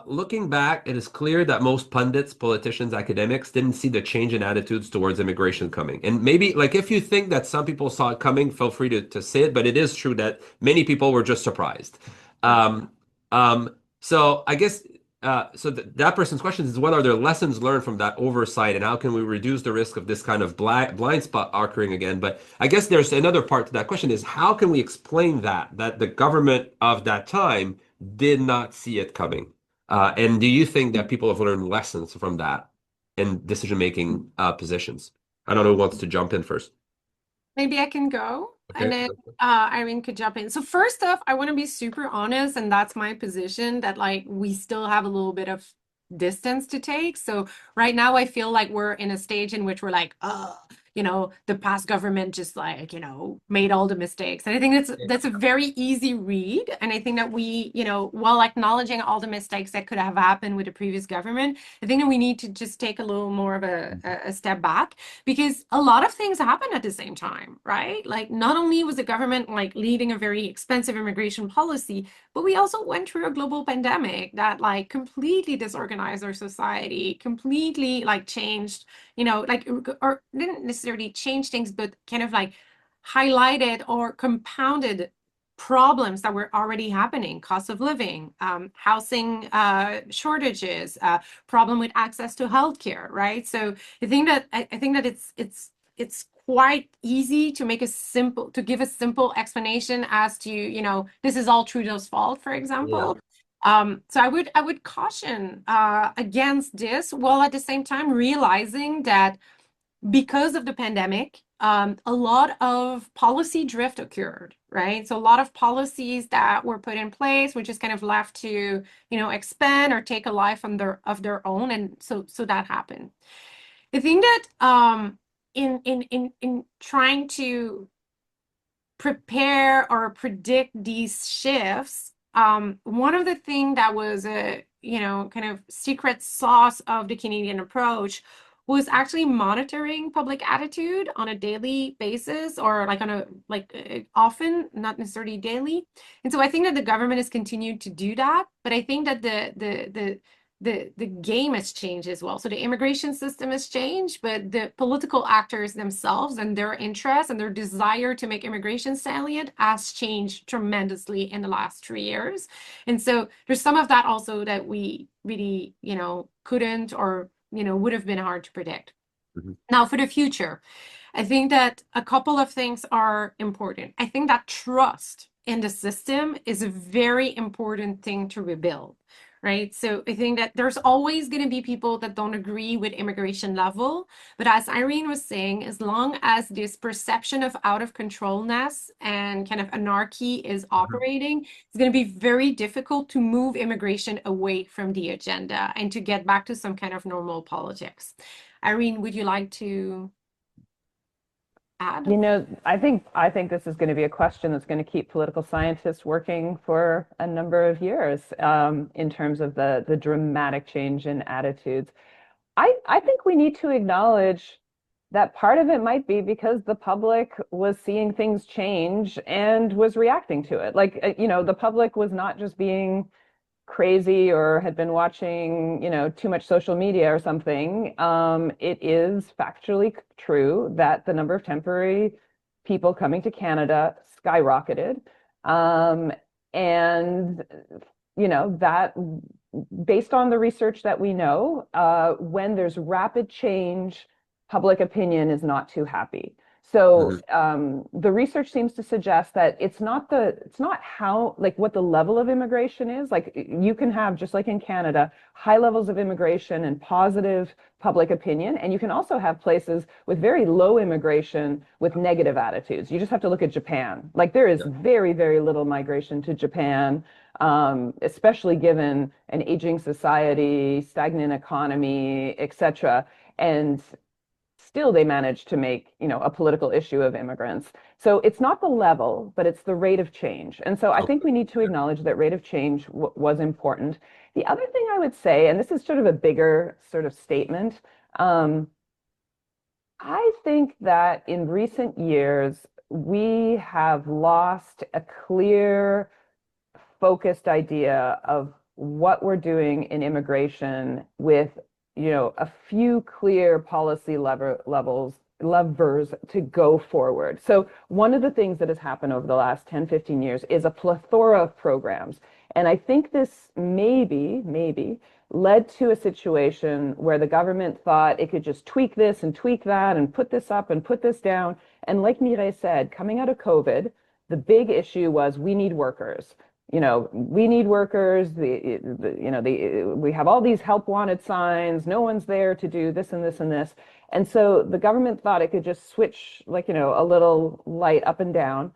looking back, it is clear that most pundits, politicians, academics didn't see the change in attitudes towards immigration coming. And maybe, like, if you think that some people saw it coming, feel free to say it, but it is true that many people were just surprised. So I guess, that person's question is, what are there lessons learned from that oversight, and how can we reduce the risk of this kind of blind spot occurring again? But I guess there's another part to that question, is how can we explain that the government of that time did not see it coming? And do you think that people have learned lessons from that in decision-making positions? I don't know who wants to jump in first. Maybe I can go, and Okay. then Irene could jump in. So first off, I want to be super honest, and that's my position, that like we still have a little bit of distance to take. So right now I feel like we're in a stage in which we're like, the past government just like, made all the mistakes. And I think that's a very easy read. And I think that we, while acknowledging all the mistakes that could have happened with the previous government, I think that we need to just take a little more of a step back, because a lot of things happen at the same time, right? Like, not only was the government like leading a very expensive immigration policy, but we also went through a global pandemic that like completely disorganized our society, completely like changed, or didn't necessarily change things, but kind of like highlighted or compounded problems that were already happening: cost of living, housing shortages, problem with access to healthcare, right? So I think that it's quite easy to give a simple explanation as to, this is all Trudeau's fault, for example. So I would caution against this, while at the same time realizing that because of the pandemic, a lot of policy drift occurred, right? So a lot of policies that were put in place were just kind of left to, expand or take a life of their own, and so that happened. I think that in trying to prepare or predict these shifts, one of the things that was a kind of secret sauce of the Canadian approach was actually monitoring public attitude on a daily basis, or like often, not necessarily daily. And so I think that the government has continued to do that, but I think that the game has changed as well. So the immigration system has changed, but the political actors themselves and their interests and their desire to make immigration salient has changed tremendously in the last 3 years. And so there's some of that also that we really, couldn't, or, would have been hard to predict. Mm-hmm. Now, for the future, I think that a couple of things are important. I think that trust in the system is a very important thing to rebuild. Right. So I think that there's always going to be people that don't agree with immigration level. But as Irene was saying, as long as this perception of out of controlness and kind of anarchy is operating, it's going to be very difficult to move immigration away from the agenda and to get back to some kind of normal politics. Irene, would you like to add? I think this is going to be a question that's going to keep political scientists working for a number of years, in terms of the dramatic change in attitudes. I think we need to acknowledge that part of it might be because the public was seeing things change and was reacting to it. Like, the public was not just being crazy or had been watching, too much social media or something. It is factually true that the number of temporary people coming to Canada skyrocketed. And, that, based on the research that we know, when there's rapid change, public opinion is not too happy. So the research seems to suggest that it's not how, like, what the level of immigration is. Like, you can have, just like in Canada, high levels of immigration and positive public opinion, and you can also have places with very low immigration with negative attitudes. You just have to look at Japan. Like, there is very, very little migration to Japan, especially given an aging society, stagnant economy, etc. And still they managed to make, a political issue of immigrants. So it's not the level, but it's the rate of change. And so I think we need to acknowledge that rate of change was important. The other thing I would say, and this is sort of a bigger sort of statement, I think that in recent years, we have lost a clear, focused idea of what we're doing in immigration with, a few clear policy levers to go forward. So one of the things that has happened over the last 10, 15 years is a plethora of programs. And I think this maybe led to a situation where the government thought it could just tweak this and tweak that and put this up and put this down. And like Mireille said, coming out of COVID, the big issue was we need workers. We need workers. We have all these help wanted signs. No one's there to do this and this and this. And so the government thought it could just switch, like, a little light up and down.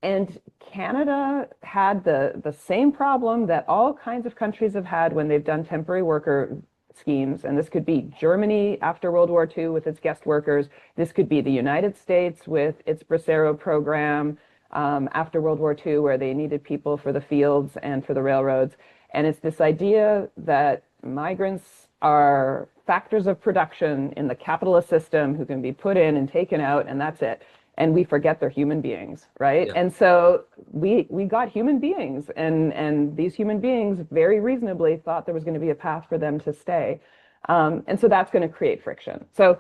And Canada had the same problem that all kinds of countries have had when they've done temporary worker schemes. And this could be Germany after World War II with its guest workers. This could be the United States with its Bracero program after World War II, where they needed people for the fields and for the railroads. And it's this idea that migrants are factors of production in the capitalist system who can be put in and taken out, and that's it. And we forget they're human beings, right? Yeah. And so we got human beings, and these human beings very reasonably thought there was going to be a path for them to stay. And so that's going to create friction. So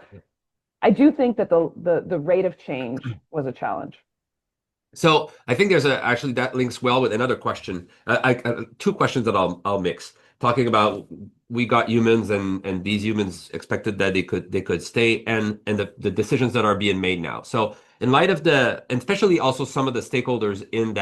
I do think that the rate of change was a challenge. So I think actually that links well with another question. Two questions that I'll mix. Talking about we got humans and these humans expected that they could stay and the decisions that are being made now. So in light of and especially also some of the stakeholders in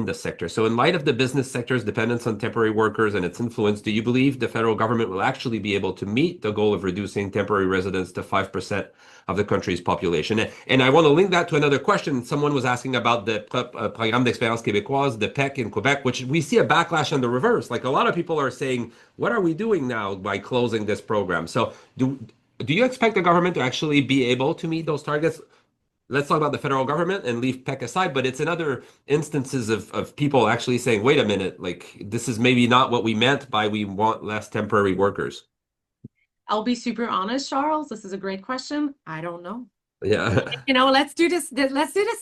the sector. So in light of the business sector's dependence on temporary workers and its influence, do you believe the federal government will actually be able to meet the goal of reducing temporary residents to 5% of the country's population? And I want to link that to another question. Someone was asking about the Programme d'Expérience Québécoise, the PEC in Quebec, which we see a backlash on the reverse. Like, a lot of people are saying, what are we doing now by closing this program? So do you expect the government to actually be able to meet those targets? Let's talk about the federal government and leave PEC aside, but it's in other instances of people actually saying, wait a minute, like, this is maybe not what we meant by we want less temporary workers. I'll be super honest, Charles. This is a great question. I don't know. Yeah. Let's do this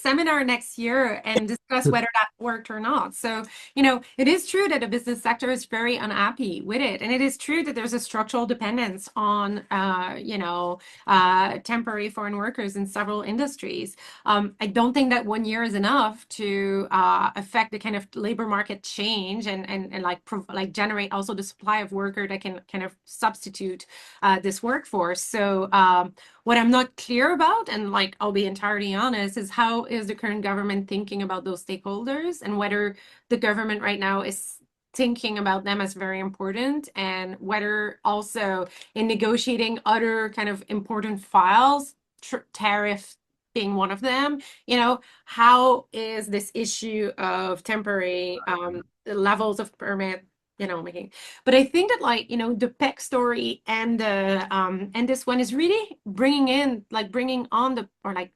seminar next year and discuss whether that worked or not. So, it is true that the business sector is very unhappy with it. And it is true that there's a structural dependence on, temporary foreign workers in several industries. I don't think that 1 year is enough to affect the kind of labor market change and like generate also the supply of worker that can kind of substitute this workforce. So what I'm not clear about, and like I'll be entirely honest, is how is the current government thinking about those stakeholders and whether the government right now is thinking about them as very important, and whether also in negotiating other kind of important files, tariff being one of them, how is this issue of temporary levels of permit making. But I think that the PEC story and this one is really bringing on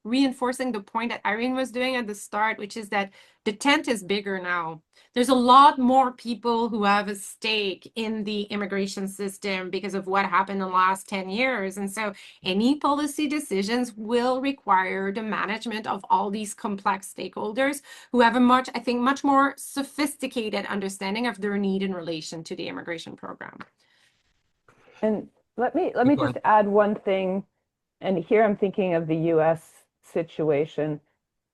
reinforcing the point that Irene was doing at the start, which is that the tent is bigger now. There's a lot more people who have a stake in the immigration system because of what happened in the last 10 years. And so any policy decisions will require the management of all these complex stakeholders who have much more sophisticated understanding of their need in relation to the immigration program. And let me just add one thing. And here I'm thinking of the US situation.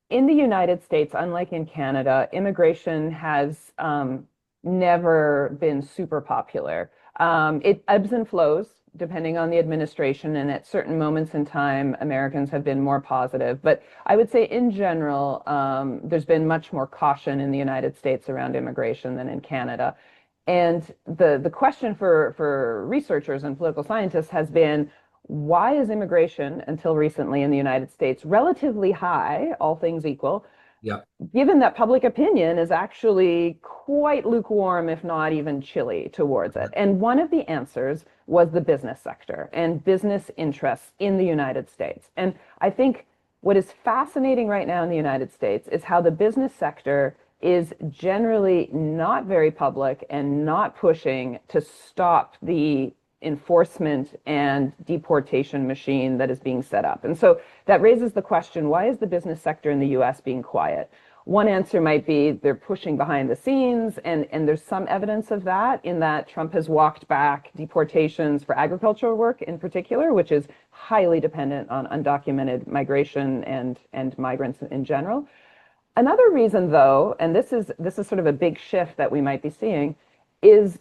In the United States, unlike in Canada, immigration has never been super popular. It ebbs and flows depending on the administration, and at certain moments in time, Americans have been more positive. But I would say in general, there's been much more caution in the United States around immigration than in Canada. And the question for researchers and political scientists has been, why is immigration until recently in the United States relatively high, all things equal, Yeah. given that public opinion is actually quite lukewarm, if not even chilly towards it? And one of the answers was the business sector and business interests in the United States. And I think what is fascinating right now in the United States is how the business sector is generally not very public and not pushing to stop the enforcement and deportation machine that is being set up. And so that raises the question, why is the business sector in the US being quiet? One answer might be they're pushing behind the scenes, and there's some evidence of that in that Trump has walked back deportations for agricultural work in particular, which is highly dependent on undocumented migration and migrants in general. Another reason, though, and this is sort of a big shift that we might be seeing, is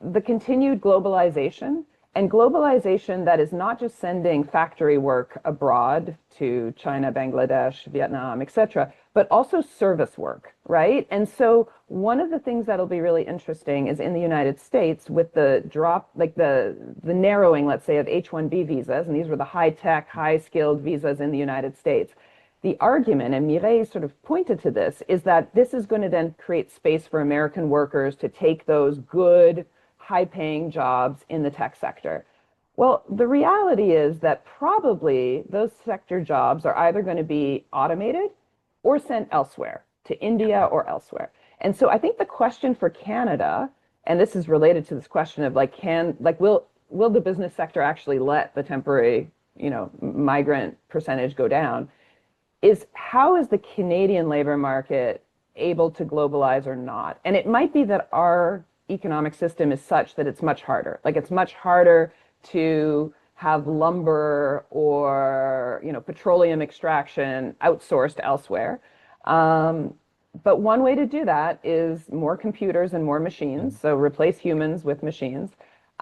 the continued globalization, and globalization that is not just sending factory work abroad to China, Bangladesh, Vietnam, etc., but also service work, right? And so one of the things that'll be really interesting is in the United States with the drop, like the narrowing, let's say, of H-1B visas, and these were the high-tech, high-skilled visas in the United States. The argument, and Mireille sort of pointed to this, is that this is going to then create space for American workers to take those good, high-paying jobs in the tech sector. Well, the reality is that probably those sector jobs are either going to be automated or sent elsewhere, to India or elsewhere. And so I think the question for Canada, and this is related to this question of like, will the business sector actually let the temporary, migrant percentage go down, is how is the Canadian labor market able to globalize or not? And it might be that our economic system is such that it's much harder. Like it's much harder to have lumber or petroleum extraction outsourced elsewhere. But one way to do that is more computers and more machines, so replace humans with machines.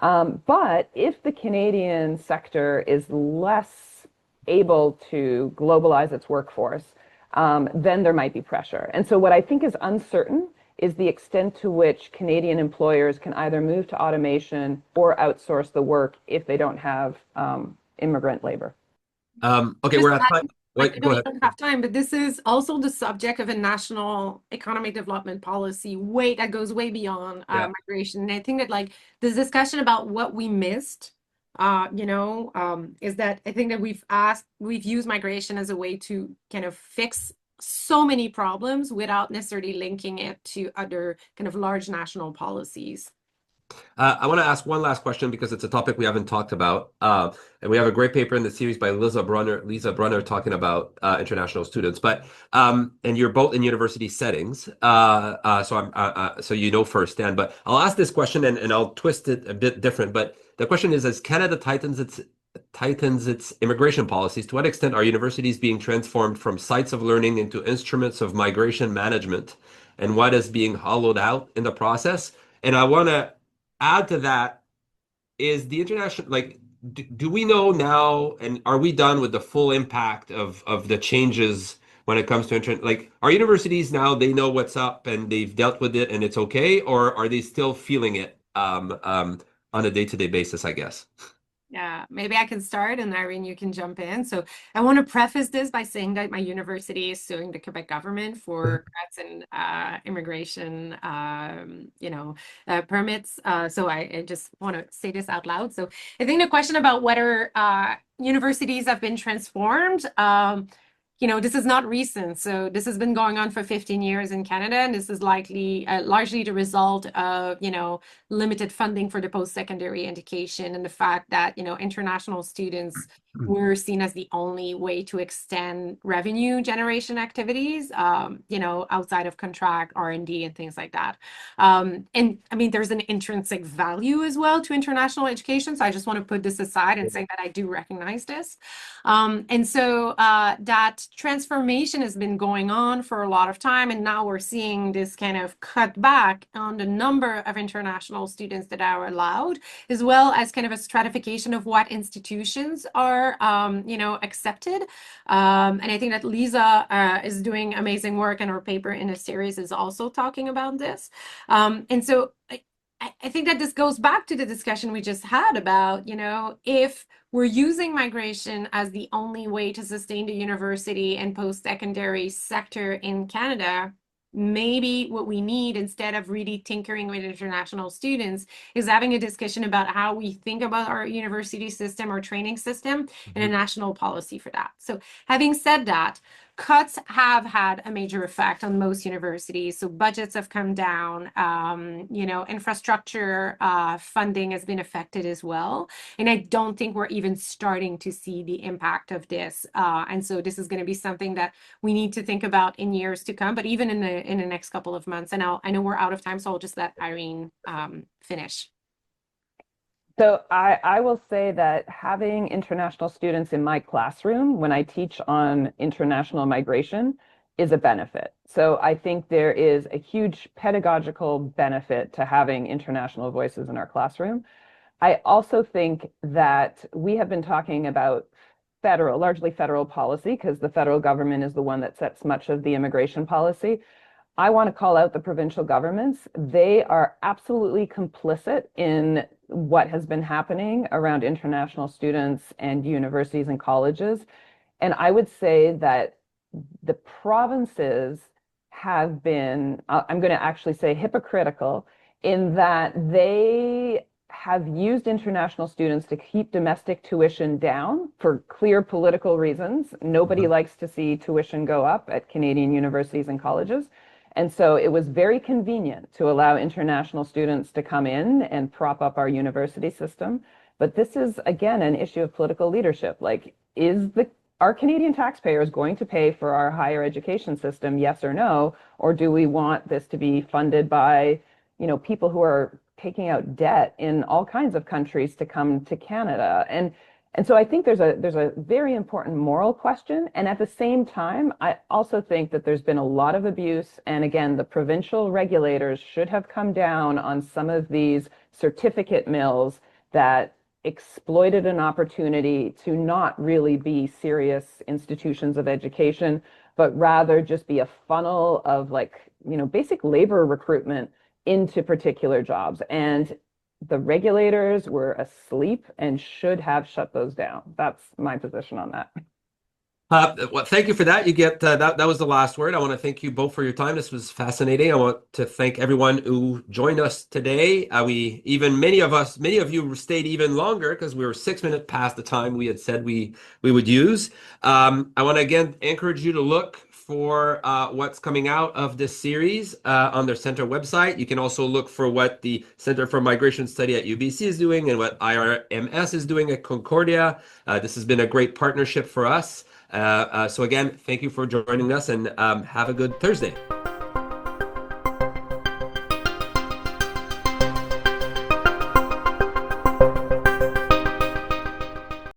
But if the Canadian sector is less able to globalize its workforce, then there might be pressure. And so what I think is uncertain is the extent to which Canadian employers can either move to automation or outsource the work if they don't have immigrant labor. Okay, we're at time. Wait, go We ahead. don't have time, but this is also the subject of a national economic development policy that goes way beyond migration. And I think that like this discussion about what we missed, is that I think that we've used migration as a way to kind of fix so many problems without necessarily linking it to other kind of large national policies. I want to ask one last question because it's a topic we haven't talked about. And we have a great paper in the series by Lisa Brunner talking about international students. But and you're both in university settings, so I'm firsthand. But I'll ask this question and I'll twist it a bit different. But the question is, as Canada tightens its immigration policies, to what extent are universities being transformed from sites of learning into instruments of migration management, and what is being hollowed out in the process? And I want to add to that, is the international, like, do we know now, and are we done with the full impact of the changes when it comes to like, are universities now, they know what's up and they've dealt with it and it's okay, or are they still feeling it on a day-to-day basis, I guess? Yeah, maybe I can start and Irene, you can jump in. So I want to preface this by saying that my university is suing the Quebec government for cuts in immigration, permits. So I just want to say this out loud. So I think the question about whether universities have been transformed, this is not recent. So this has been going on for 15 years in Canada, and this is likely largely the result of, limited funding for the post-secondary education and the fact that, international students were seen as the only way to extend revenue generation activities, outside of contract R&D and things like that. And I mean, there's an intrinsic value as well to international education. So I just want to put this aside and say that I do recognize this. And so that transformation has been going on for a lot of time. And now we're seeing this kind of cut back on the number of international students that are allowed, as well as kind of a stratification of what institutions are, accepted. And I think that Lisa is doing amazing work, and her paper in a series is also talking about this. And so I think that this goes back to the discussion we just had about, if we're using migration as the only way to sustain the university and post-secondary sector in Canada, maybe what we need, instead of really tinkering with international students, is having a discussion about how we think about our university system or training system and a national policy for that. So having said that, cuts have had a major effect on most universities. So budgets have come down, infrastructure funding has been affected as well. And I don't think we're even starting to see the impact of this. And so this is going to be something that we need to think about in years to come, but even in the next couple of months. And I know we're out of time, so I'll just let Irene finish. So I will say that having international students in my classroom when I teach on international migration is a benefit. So I think there is a huge pedagogical benefit to having international voices in our classroom. I also think that we have been talking about largely federal policy, because the federal government is the one that sets much of the immigration policy. I want to call out the provincial governments. They are absolutely complicit in what has been happening around international students and universities and colleges. And I would say that the provinces have been, I'm going to actually say, hypocritical in that they have used international students to keep domestic tuition down for clear political reasons. Nobody likes to see tuition go up at Canadian universities and colleges. And so it was very convenient to allow international students to come in and prop up our university system. But this is, again, an issue of political leadership. Like, are Canadian taxpayers going to pay for our higher education system, yes or no? Or do we want this to be funded by, people who are taking out debt in all kinds of countries to come to Canada? And so I think there's a very important moral question. And at the same time, I also think that there's been a lot of abuse. And again, the provincial regulators should have come down on some of these certificate mills that exploited an opportunity to not really be serious institutions of education, but rather just be a funnel of basic labor recruitment into particular jobs. And the regulators were asleep and should have shut those down. That's my position on that. Well, thank you for that. You get that was the last word. I want to thank you both for your time. This was fascinating. I want to thank everyone who joined us today. Many of you stayed even longer because we were 6 minutes past the time we had said we would use. I want to again encourage you to look for what's coming out of this series on their center website. You can also look for what the Center for Migration Study at UBC is doing and what IRMS is doing at Concordia. This has been a great partnership for us. So again, thank you for joining us, and have a good Thursday.